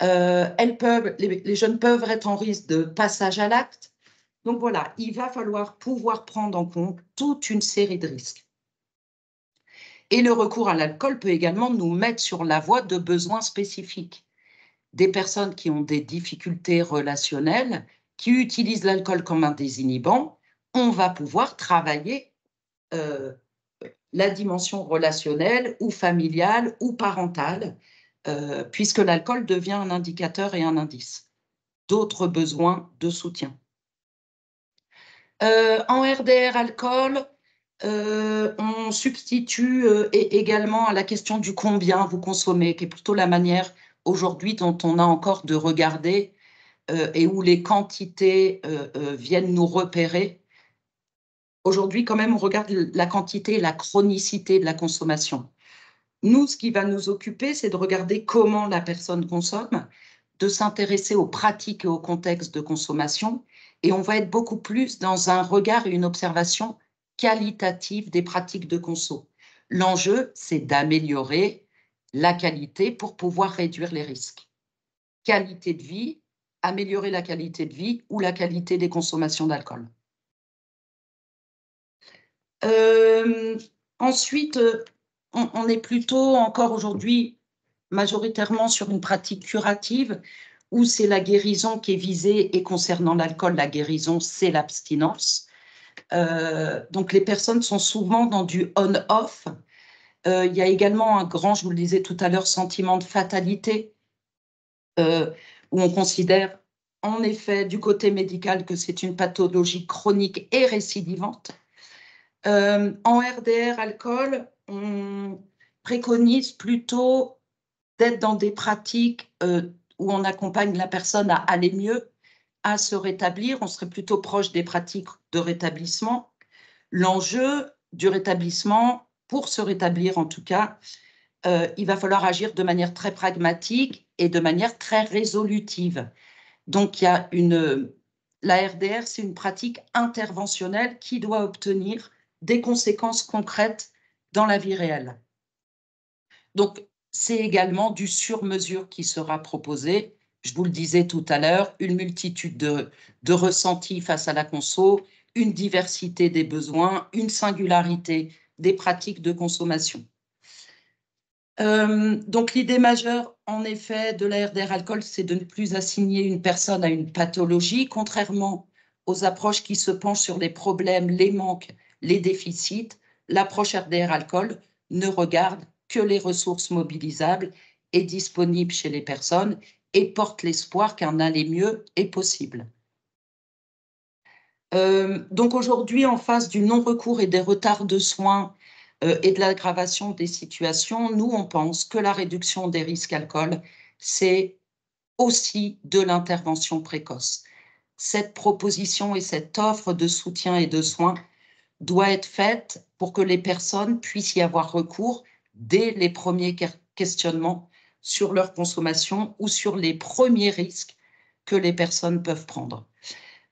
Les jeunes peuvent être en risque de passage à l'acte. Donc voilà, il va falloir pouvoir prendre en compte toute une série de risques. Et le recours à l'alcool peut également nous mettre sur la voie de besoins spécifiques. Des personnes qui ont des difficultés relationnelles, qui utilisent l'alcool comme un désinhibant, on va pouvoir travailler la dimension relationnelle ou familiale ou parentale, puisque l'alcool devient un indicateur et un indice. D'autres besoins de soutien. En RDR alcool, on substitue également à la question du combien vous consommez, qui est plutôt la manière aujourd'hui dont on a encore de regarder et où les quantités viennent nous repérer. Aujourd'hui, quand même, on regarde la quantité et la chronicité de la consommation. Nous, ce qui va nous occuper, c'est de regarder comment la personne consomme, de s'intéresser aux pratiques et au contexte de consommation, et on va être beaucoup plus dans un regard et une observation qualitative des pratiques de conso. L'enjeu, c'est d'améliorer la qualité pour pouvoir réduire les risques. Qualité de vie, améliorer la qualité de vie ou la qualité des consommations d'alcool. Ensuite, on est plutôt encore aujourd'hui majoritairement sur une pratique curative où c'est la guérison qui est visée et concernant l'alcool, la guérison, c'est l'abstinence. Donc les personnes sont souvent dans du on-off. Il y a également un grand, je vous le disais tout à l'heure, sentiment de fatalité où on considère en effet du côté médical que c'est une pathologie chronique et récidivante. En RDR alcool, on préconise plutôt d'être dans des pratiques où on accompagne la personne à aller mieux, à se rétablir. On serait plutôt proche des pratiques de rétablissement. L'enjeu du rétablissement, pour se rétablir en tout cas, il va falloir agir de manière très pragmatique et de manière très résolutive. Donc, il y a la RDR, c'est une pratique interventionnelle qui doit obtenir des conséquences concrètes dans la vie réelle. Donc, c'est également du sur-mesure qui sera proposé. Je vous le disais tout à l'heure, une multitude de ressentis face à la conso, une diversité des besoins, une singularité des pratiques de consommation. Donc, l'idée majeure, en effet, de la RDR alcool, c'est de ne plus assigner une personne à une pathologie, contrairement aux approches qui se penchent sur les problèmes, les manques, les déficits. L'approche RDR alcool ne regarde que les ressources mobilisables et disponibles chez les personnes et portent l'espoir qu'un aller mieux est possible. Donc aujourd'hui, en face du non-recours et des retards de soins et de l'aggravation des situations, nous, on pense que la réduction des risques alcool, c'est aussi de l'intervention précoce. Cette proposition et cette offre de soutien et de soins doit être faite pour que les personnes puissent y avoir recours dès les premiers questionnements sur leur consommation ou sur les premiers risques que les personnes peuvent prendre.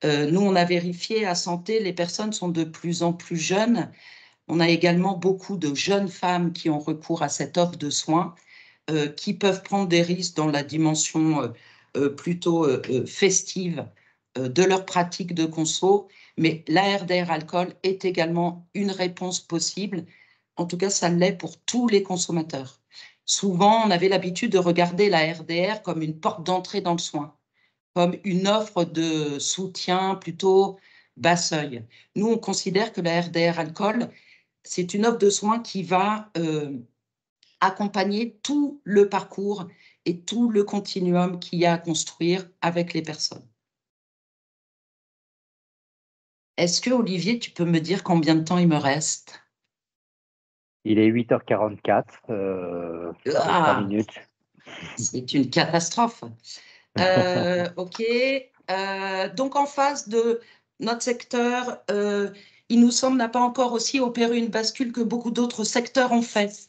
Nous, on a vérifié à Santé, les personnes sont de plus en plus jeunes. On a également beaucoup de jeunes femmes qui ont recours à cette offre de soins, qui peuvent prendre des risques dans la dimension plutôt festive de leur pratique de conso. Mais l'ARDR alcool est également une réponse possible. En tout cas, ça l'est pour tous les consommateurs. Souvent, on avait l'habitude de regarder la RDR comme une porte d'entrée dans le soin, comme une offre de soutien plutôt bas seuil. Nous, on considère que la RDR alcool, c'est une offre de soins qui va accompagner tout le parcours et tout le continuum qu'il y a à construire avec les personnes. Est-ce que, Olivier, tu peux me dire combien de temps il me reste? Il est 8h44, 3 minutes. C'est une catastrophe. OK. Donc, en face de notre secteur, il nous semble n'a pas encore aussi opéré une bascule que beaucoup d'autres secteurs ont fait.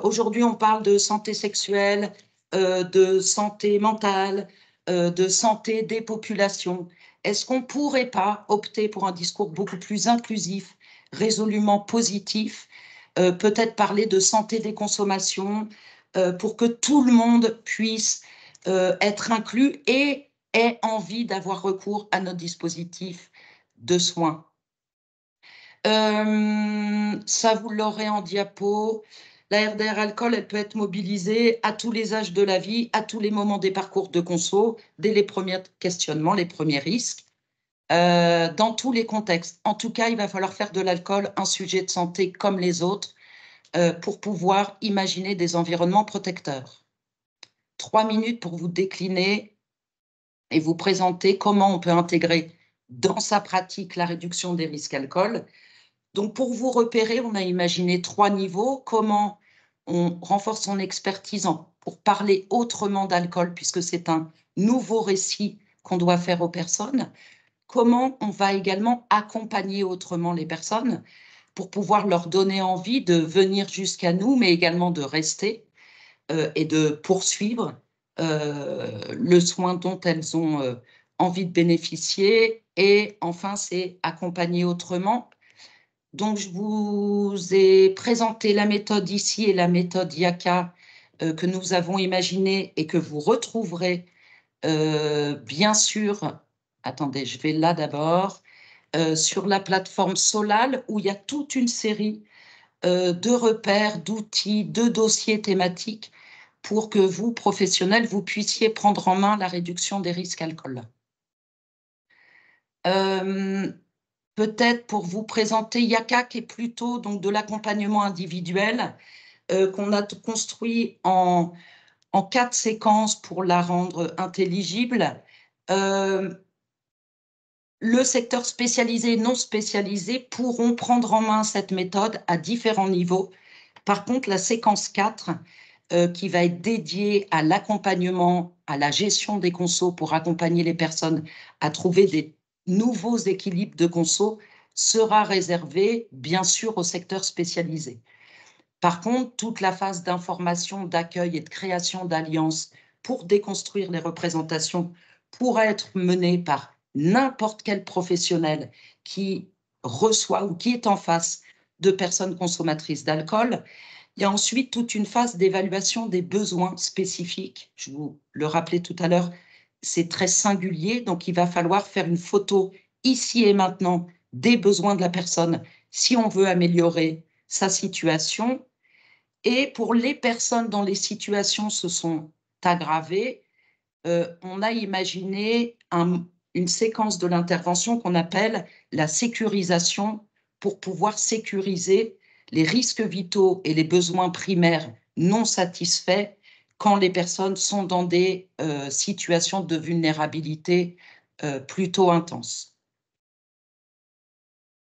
Aujourd'hui, on parle de santé sexuelle, de santé mentale, de santé des populations. Est-ce qu'on ne pourrait pas opter pour un discours beaucoup plus inclusif, résolument positif, peut-être parler de santé des consommations, pour que tout le monde puisse être inclus et ait envie d'avoir recours à notre dispositif de soins. Ça, vous l'aurez en diapo. La RDR alcool, elle peut être mobilisée à tous les âges de la vie, à tous les moments des parcours de conso, dès les premiers questionnements, les premiers risques, dans tous les contextes. En tout cas, il va falloir faire de l'alcool un sujet de santé comme les autres pour pouvoir imaginer des environnements protecteurs. 3 minutes pour vous décliner et vous présenter comment on peut intégrer dans sa pratique la réduction des risques alcool. Donc, pour vous repérer, on a imaginé 3 niveaux. Comment on renforce son expertise pour parler autrement d'alcool, puisque c'est un nouveau récit qu'on doit faire aux personnes. Comment on va également accompagner autrement les personnes pour pouvoir leur donner envie de venir jusqu'à nous, mais également de rester et de poursuivre le soin dont elles ont envie de bénéficier. Et enfin, c'est accompagner autrement. Donc, je vous ai présenté la méthode ici et la méthode IACA que nous avons imaginée et que vous retrouverez bien sûr. Attendez, je vais là d'abord. Sur la plateforme Solal, où il y a toute une série de repères, d'outils, de dossiers thématiques pour que vous, professionnels, vous puissiez prendre en main la réduction des risques alcool. Peut-être pour vous présenter IACA, qui est plutôt donc, de l'accompagnement individuel, qu'on a construit en 4 séquences pour la rendre intelligible. Le secteur spécialisé et non spécialisé pourront prendre en main cette méthode à différents niveaux. Par contre, la séquence 4, qui va être dédiée à l'accompagnement, à la gestion des consos pour accompagner les personnes à trouver des nouveaux équilibres de conso, sera réservée, bien sûr, au secteur spécialisé. Par contre, toute la phase d'information, d'accueil et de création d'alliances pour déconstruire les représentations pourra être menée par n'importe quel professionnel qui reçoit ou qui est en face de personnes consommatrices d'alcool. Il y a ensuite toute une phase d'évaluation des besoins spécifiques. Je vous le rappelais tout à l'heure, c'est très singulier, donc il va falloir faire une photo ici et maintenant des besoins de la personne si on veut améliorer sa situation. Et pour les personnes dont les situations se sont aggravées, on a imaginé une séquence de l'intervention qu'on appelle la sécurisation pour pouvoir sécuriser les risques vitaux et les besoins primaires non satisfaits quand les personnes sont dans des situations de vulnérabilité plutôt intenses.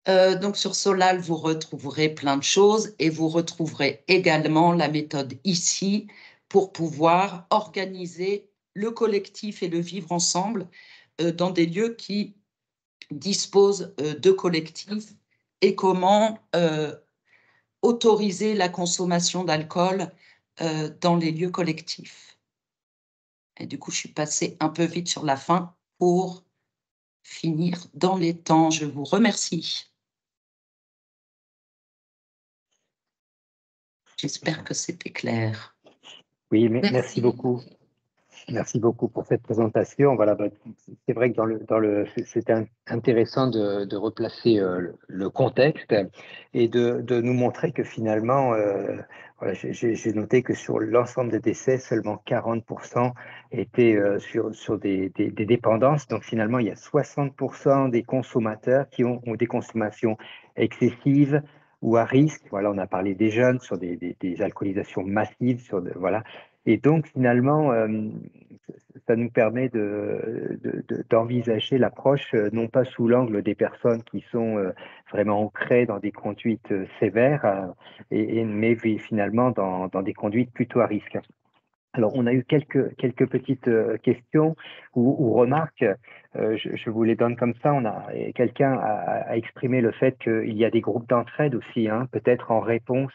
Donc sur Solal, vous retrouverez plein de choses et vous retrouverez également la méthode ici pour pouvoir organiser le collectif et le vivre ensemble dans des lieux qui disposent de collectifs et comment autoriser la consommation d'alcool dans les lieux collectifs. Et du coup, je suis passée un peu vite sur la fin pour finir dans les temps. Je vous remercie. J'espère que c'était clair. Oui, merci beaucoup. Merci beaucoup pour cette présentation. Voilà, c'est vrai que c'était intéressant de replacer le contexte et de nous montrer que finalement, voilà, j'ai noté que sur l'ensemble des décès, seulement 40% étaient sur des dépendances. Donc finalement, il y a 60% des consommateurs qui ont des consommations excessives ou à risque. Voilà, on a parlé des jeunes sur des alcoolisations massives, voilà. Et donc, finalement, ça nous permet d'envisager l'approche non pas sous l'angle des personnes qui sont vraiment ancrées dans des conduites sévères, mais finalement dans des conduites plutôt à risque. Alors, on a eu quelques petites questions ou remarques. Je vous les donne comme ça. Quelqu'un a exprimé le fait qu'il y a des groupes d'entraide aussi, hein, peut-être en réponse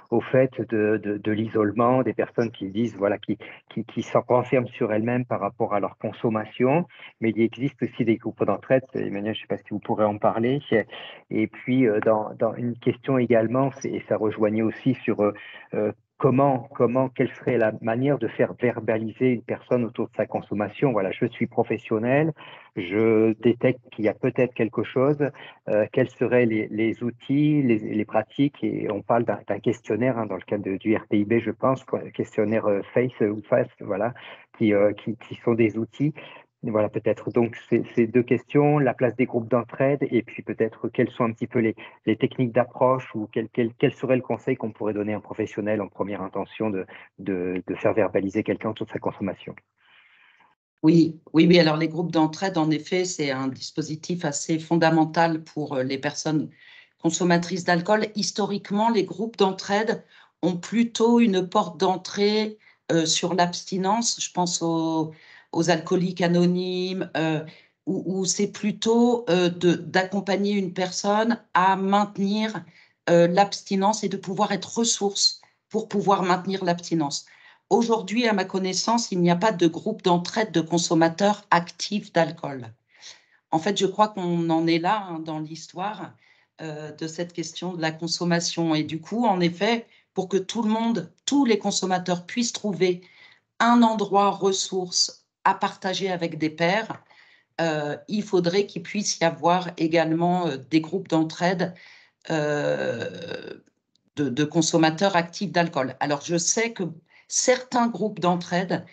au fait de l'isolement, des personnes qui disent, voilà, qui s'en renferment sur elles-mêmes par rapport à leur consommation. Mais il existe aussi des groupes d'entraide. Emmanuel, je ne sais pas si vous pourrez en parler. Et puis, dans une question également, et ça rejoignait aussi sur quelle serait la manière de faire verbaliser une personne autour de sa consommation? Voilà, je suis professionnel, je détecte qu'il y a peut-être quelque chose. Quels seraient les outils, les pratiques? Et on parle d'un questionnaire, hein, dans le cadre du RTIB, je pense, questionnaire FACE ou FACE, voilà, qui sont des outils. Voilà, peut-être donc ces deux questions, la place des groupes d'entraide et puis peut-être quelles sont un petit peu les techniques d'approche ou quel serait le conseil qu'on pourrait donner à un professionnel en première intention de faire verbaliser quelqu'un autour de sa consommation. Oui. Alors les groupes d'entraide, en effet, c'est un dispositif assez fondamental pour les personnes consommatrices d'alcool. Historiquement, les groupes d'entraide ont plutôt une porte d'entrée sur l'abstinence. Je pense aux alcooliques anonymes, où c'est plutôt d'accompagner une personne à maintenir l'abstinence et de pouvoir être ressource pour pouvoir maintenir l'abstinence. Aujourd'hui, à ma connaissance, il n'y a pas de groupe d'entraide de consommateurs actifs d'alcool. En fait, je crois qu'on en est là, hein, dans l'histoire de cette question de la consommation. Et du coup, en effet, pour que tout le monde, tous les consommateurs puissent trouver un endroit ressource à partager avec des pairs, il faudrait qu'il puisse y avoir également des groupes d'entraide de consommateurs actifs d'alcool. Alors, je sais que certains groupes d'entraide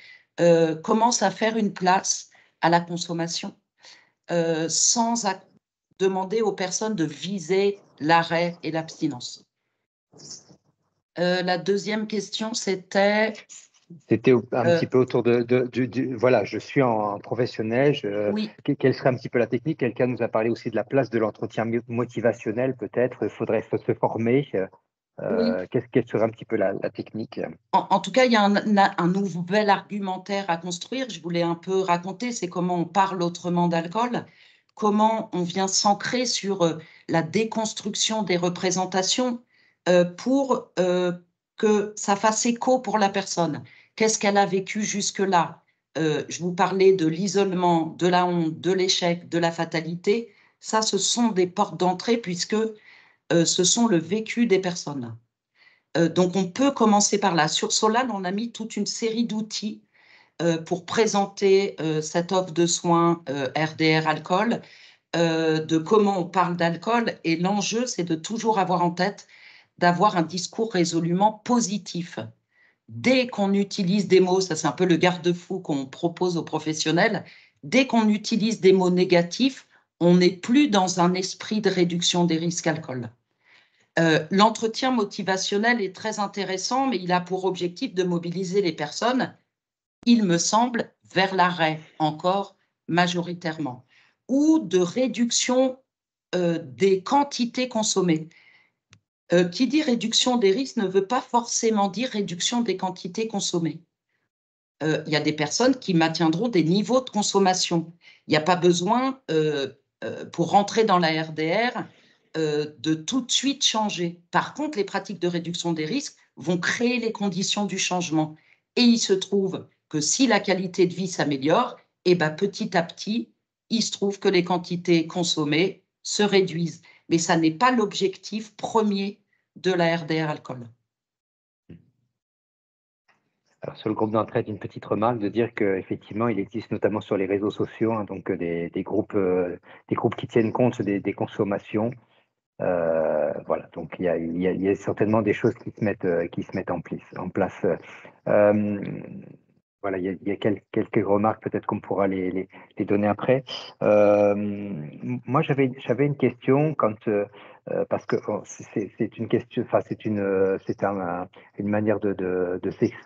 commencent à faire une place à la consommation sans demander aux personnes de viser l'arrêt et l'abstinence. La deuxième question, c'était… C'était un petit peu autour voilà, je suis en professionnel. Oui. Quelle serait un petit peu la technique? Quelqu'un nous a parlé aussi de la place de l'entretien motivationnel, peut-être. Il faudrait se former. Oui. Quelle serait un petit peu la technique? En tout cas, il y a un nouvel argumentaire à construire. Je voulais un peu raconter, c'est comment on parle autrement d'alcool, comment on vient s'ancrer sur la déconstruction des représentations pour que ça fasse écho pour la personne. Qu'est-ce qu'elle a vécu jusque-là? Je vous parlais de l'isolement, de la honte, de l'échec, de la fatalité. Ça, ce sont des portes d'entrée puisque ce sont le vécu des personnes. Donc, on peut commencer par là. Sur Solal, on a mis toute une série d'outils pour présenter cette offre de soins RDR alcool, de comment on parle d'alcool. Et l'enjeu, c'est de toujours avoir en tête d'avoir un discours résolument positif. Dès qu'on utilise des mots, ça c'est un peu le garde-fou qu'on propose aux professionnels, dès qu'on utilise des mots négatifs, on n'est plus dans un esprit de réduction des risques alcool. L'entretien motivationnel est très intéressant, mais il a pour objectif de mobiliser les personnes, il me semble, vers l'arrêt, encore majoritairement, ou de réduction des quantités consommées. Qui dit réduction des risques ne veut pas forcément dire réduction des quantités consommées. Il y a des personnes qui maintiendront des niveaux de consommation. Il n'y a pas besoin, pour rentrer dans la RDR, de tout de suite changer. Par contre, les pratiques de réduction des risques vont créer les conditions du changement. Et il se trouve que si la qualité de vie s'améliore, eh ben, petit à petit, il se trouve que les quantités consommées se réduisent. Mais ça n'est pas l'objectif premier de la RDR alcool. Alors, sur le groupe d'entraide, une petite remarque de dire qu'effectivement, il existe notamment sur les réseaux sociaux, hein, donc des groupes qui tiennent compte des consommations. Voilà, donc il y a certainement des choses qui se mettent en place. Voilà, il y a quelques remarques, peut-être qu'on pourra les donner après. Moi, j'avais une question parce que c'est une question, enfin c'est une manière de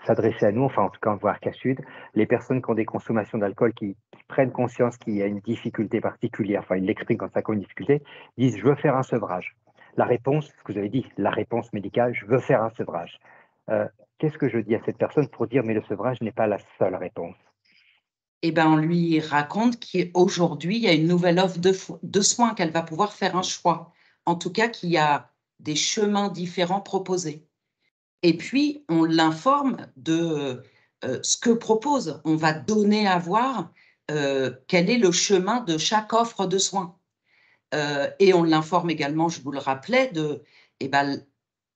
s'adresser à nous, enfin en tout cas en Arca Sud, les personnes qui ont des consommations d'alcool qui prennent conscience qu'il y a une difficulté particulière, enfin ils l'expriment quand ça a une difficulté, disent je veux faire un sevrage. La réponse, ce que vous avez dit, la réponse médicale, je veux faire un sevrage. Qu'est-ce que je dis à cette personne pour dire mais le sevrage n'est pas la seule réponse? Eh ben, on lui raconte qu'aujourd'hui, il y a une nouvelle offre de soins, qu'elle va pouvoir faire un choix. En tout cas, qu'il y a des chemins différents proposés. Et puis, on l'informe de ce que propose. On va donner à voir quel est le chemin de chaque offre de soins. Et on l'informe également, je vous le rappelais, de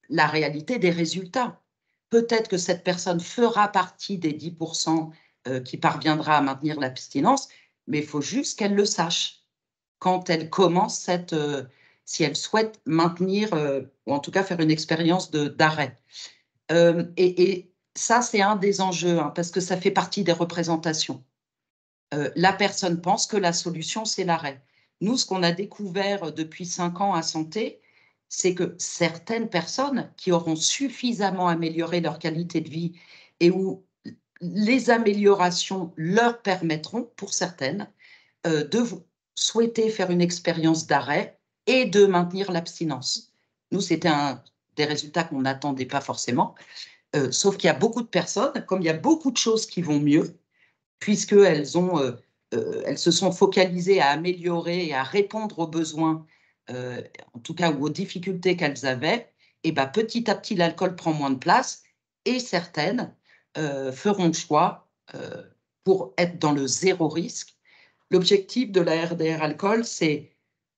la réalité des résultats. Peut-être que cette personne fera partie des 10% qui parviendra à maintenir l'abstinence, mais il faut juste qu'elle le sache quand elle commence si elle souhaite maintenir, ou en tout cas faire une expérience d'arrêt. Et ça, c'est un des enjeux, hein, parce que ça fait partie des représentations. La personne pense que la solution, c'est l'arrêt. Nous, ce qu'on a découvert depuis 5 ans à Santé, c'est que certaines personnes qui auront suffisamment amélioré leur qualité de vie et où les améliorations leur permettront, pour certaines, de souhaiter faire une expérience d'arrêt et de maintenir l'abstinence. Nous, c'était des résultats qu'on n'attendait pas forcément, sauf qu'il y a beaucoup de personnes, comme il y a beaucoup de choses qui vont mieux, puisqu'elles elles se sont focalisées à améliorer et à répondre aux besoins, en tout cas ou aux difficultés qu'elles avaient, et ben, petit à petit, l'alcool prend moins de place et certaines feront le choix pour être dans le zéro risque. L'objectif de la RDR alcool, c'est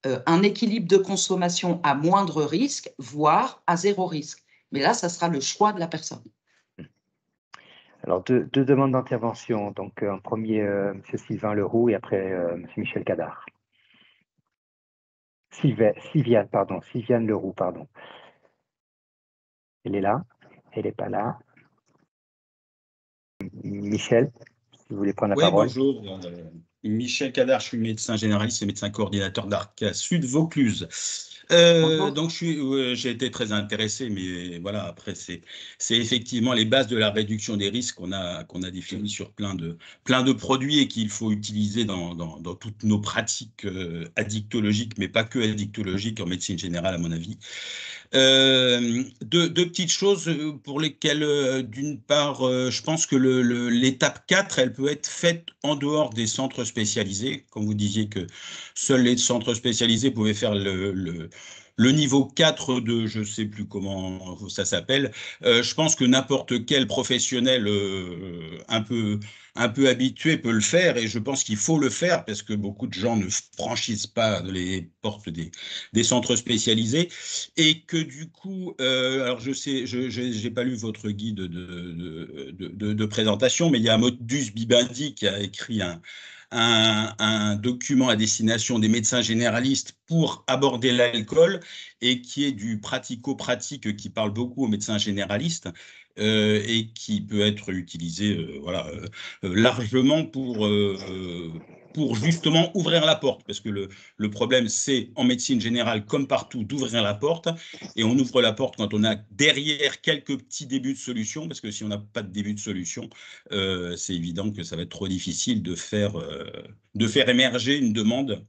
un équilibre de consommation à moindre risque, voire à zéro risque. Mais là, ça sera le choix de la personne. Alors, deux demandes d'intervention. Donc, en premier, M. Sylvain Leroux et après, M. Michel Cadar. Sylviane Leroux, pardon. Elle est là? Elle n'est pas là? Michel, si vous voulez prendre la parole. Oui, bonjour. Michel Cadar, je suis médecin généraliste et médecin coordinateur d'Arca Sud Vaucluse. Donc, j'ai été très intéressé, mais voilà, après, c'est effectivement les bases de la réduction des risques qu'on a définies sur plein de produits et qu'il faut utiliser dans toutes nos pratiques addictologiques, mais pas que addictologiques en médecine générale, à mon avis. Deux petites choses pour lesquelles, d'une part, je pense que l'étape 4, elle peut être faite en dehors des centres spécialisés. Comme vous disiez que seuls les centres spécialisés pouvaient faire le niveau 4 de, je ne sais plus comment ça s'appelle. Je pense que n'importe quel professionnel un peu habitué peut le faire, et je pense qu'il faut le faire parce que beaucoup de gens ne franchissent pas les portes des centres spécialisés, et que du coup, alors je sais, j'ai pas lu votre guide de présentation, mais il y a Modus Bibindi qui a écrit un document à destination des médecins généralistes pour aborder l'alcool, et qui est du pratico-pratique qui parle beaucoup aux médecins généralistes, et qui peut être utilisé largement pour justement ouvrir la porte, parce que le problème, c'est en médecine générale, comme partout, d'ouvrir la porte, et on ouvre la porte quand on a derrière quelques petits débuts de solution, parce que si on n'a pas de début de solution, c'est évident que ça va être trop difficile de faire émerger une demande.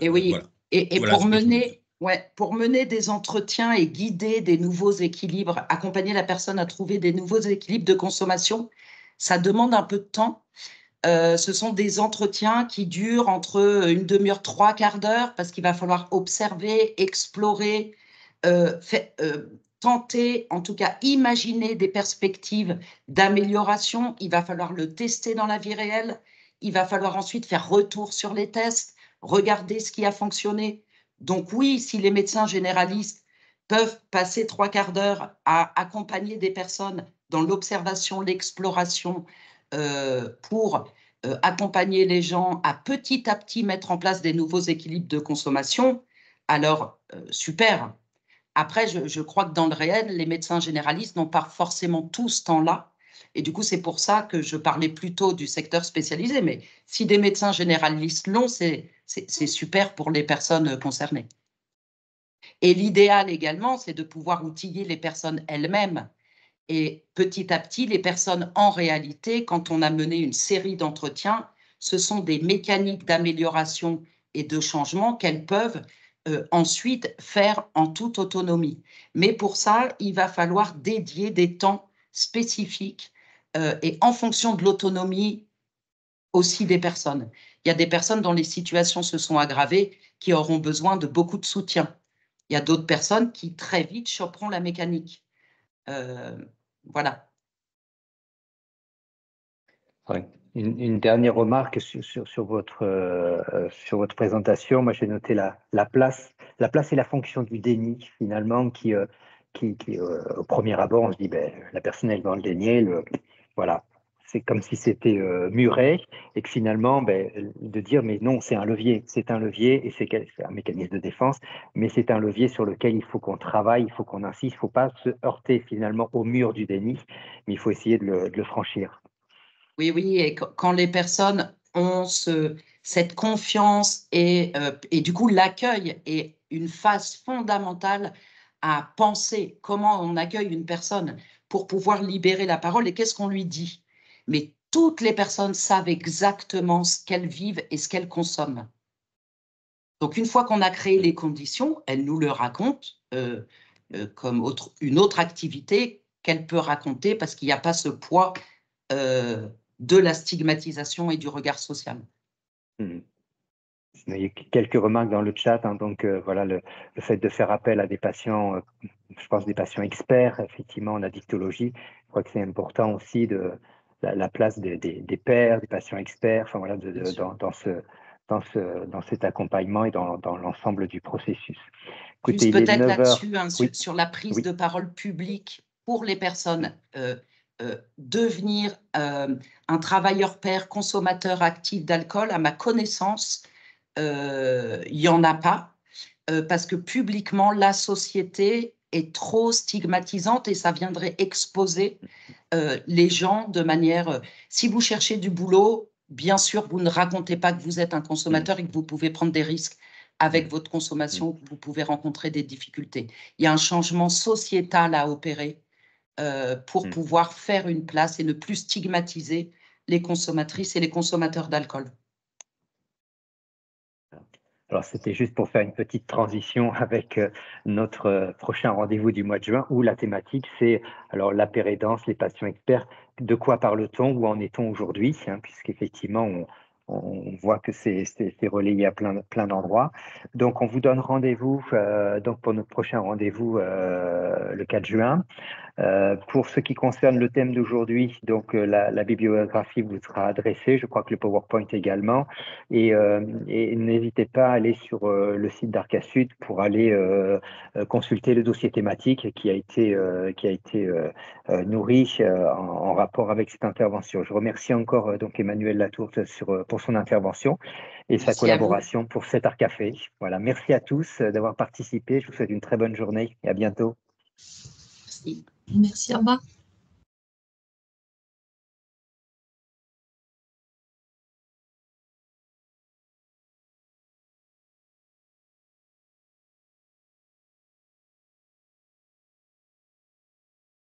Et oui, voilà. et Voilà pour mener des entretiens et guider des nouveaux équilibres, accompagner la personne à trouver des nouveaux équilibres de consommation, ça demande un peu de temps. Ce sont des entretiens qui durent entre une demi-heure, 3/4 d'heure, parce qu'il va falloir observer, explorer, tenter, en tout cas imaginer des perspectives d'amélioration. Il va falloir le tester dans la vie réelle. Il va falloir ensuite faire retour sur les tests, regarder ce qui a fonctionné. Donc oui, si les médecins généralistes peuvent passer 3/4 d'heure à accompagner des personnes dans l'observation, l'exploration, pour accompagner les gens à petit mettre en place des nouveaux équilibres de consommation, alors super. Après, je crois que dans le réel, les médecins généralistes n'ont pas forcément tout ce temps-là. Et du coup, c'est pour ça que je parlais plutôt du secteur spécialisé. Mais si des médecins généralistes l'ont, c'est super pour les personnes concernées. Et l'idéal également, c'est de pouvoir outiller les personnes elles-mêmes. Et petit à petit, les personnes, en réalité, quand on a mené une série d'entretiens, ce sont des mécaniques d'amélioration et de changement qu'elles peuvent ensuite faire en toute autonomie. Mais pour ça, il va falloir dédier des temps spécifiques et en fonction de l'autonomie aussi des personnes. Il y a des personnes dont les situations se sont aggravées qui auront besoin de beaucoup de soutien. Il y a d'autres personnes qui très vite choperont la mécanique. Voilà. Ouais. Une dernière remarque sur votre présentation. Moi, j'ai noté la place et la fonction du déni, finalement, qui au premier abord, on se dit, ben, la personne, elle est dans le déni, voilà. C'est comme si c'était muré, et que finalement, ben, de dire, mais non, c'est un levier, et c'est un mécanisme de défense, mais c'est un levier sur lequel il faut qu'on travaille, il faut qu'on insiste, il ne faut pas se heurter finalement au mur du déni, mais il faut essayer de le franchir. Oui, et quand les personnes ont cette confiance et du coup l'accueil est une phase fondamentale à penser comment on accueille une personne pour pouvoir libérer la parole et qu'est-ce qu'on lui dit. Mais toutes les personnes savent exactement ce qu'elles vivent et ce qu'elles consomment. Donc une fois qu'on a créé les conditions, elles nous le racontent comme une autre activité qu'elle peut raconter parce qu'il n'y a pas ce poids de la stigmatisation et du regard social. Il y a quelques remarques dans le chat. Donc, voilà, le fait de faire appel à des patients, je pense des patients experts, effectivement, en addictologie. Je crois que c'est important aussi la place des pairs, des patients experts, enfin, voilà, dans cet accompagnement et dans l'ensemble du processus. Écoutez, juste peut-être là-dessus, hein, oui. sur la prise de parole publique pour les personnes, devenir un travailleur pair consommateur actif d'alcool, à ma connaissance, il n'y en a pas, parce que publiquement, la société est trop stigmatisante et ça viendrait exposer les gens de manière… si vous cherchez du boulot, bien sûr, vous ne racontez pas que vous êtes un consommateur et que vous pouvez prendre des risques avec votre consommation, que vous pouvez rencontrer des difficultés. Il y a un changement sociétal à opérer pour pouvoir faire une place et ne plus stigmatiser les consommatrices et les consommateurs d'alcool. Alors, c'était juste pour faire une petite transition avec notre prochain rendez-vous du mois de juin, où la thématique, c'est alors la pérédance, les patients experts. De quoi parle-t-on? Où en est-on aujourd'hui? Puisqu'effectivement, on voit que c'est relayé à plein d'endroits. Donc, on vous donne rendez-vous donc pour notre prochain rendez-vous le 4 juin. Pour ce qui concerne le thème d'aujourd'hui, donc la bibliographie vous sera adressée, je crois que le PowerPoint également, et n'hésitez pas à aller sur le site d'Arca Sud pour aller consulter le dossier thématique qui a été nourri en rapport avec cette intervention. Je remercie encore donc Emmanuel Latourte pour son intervention et sa collaboration pour cet Arcafé. Voilà, merci à tous d'avoir participé. Je vous souhaite une très bonne journée et à bientôt. Merci. Merci, au revoir.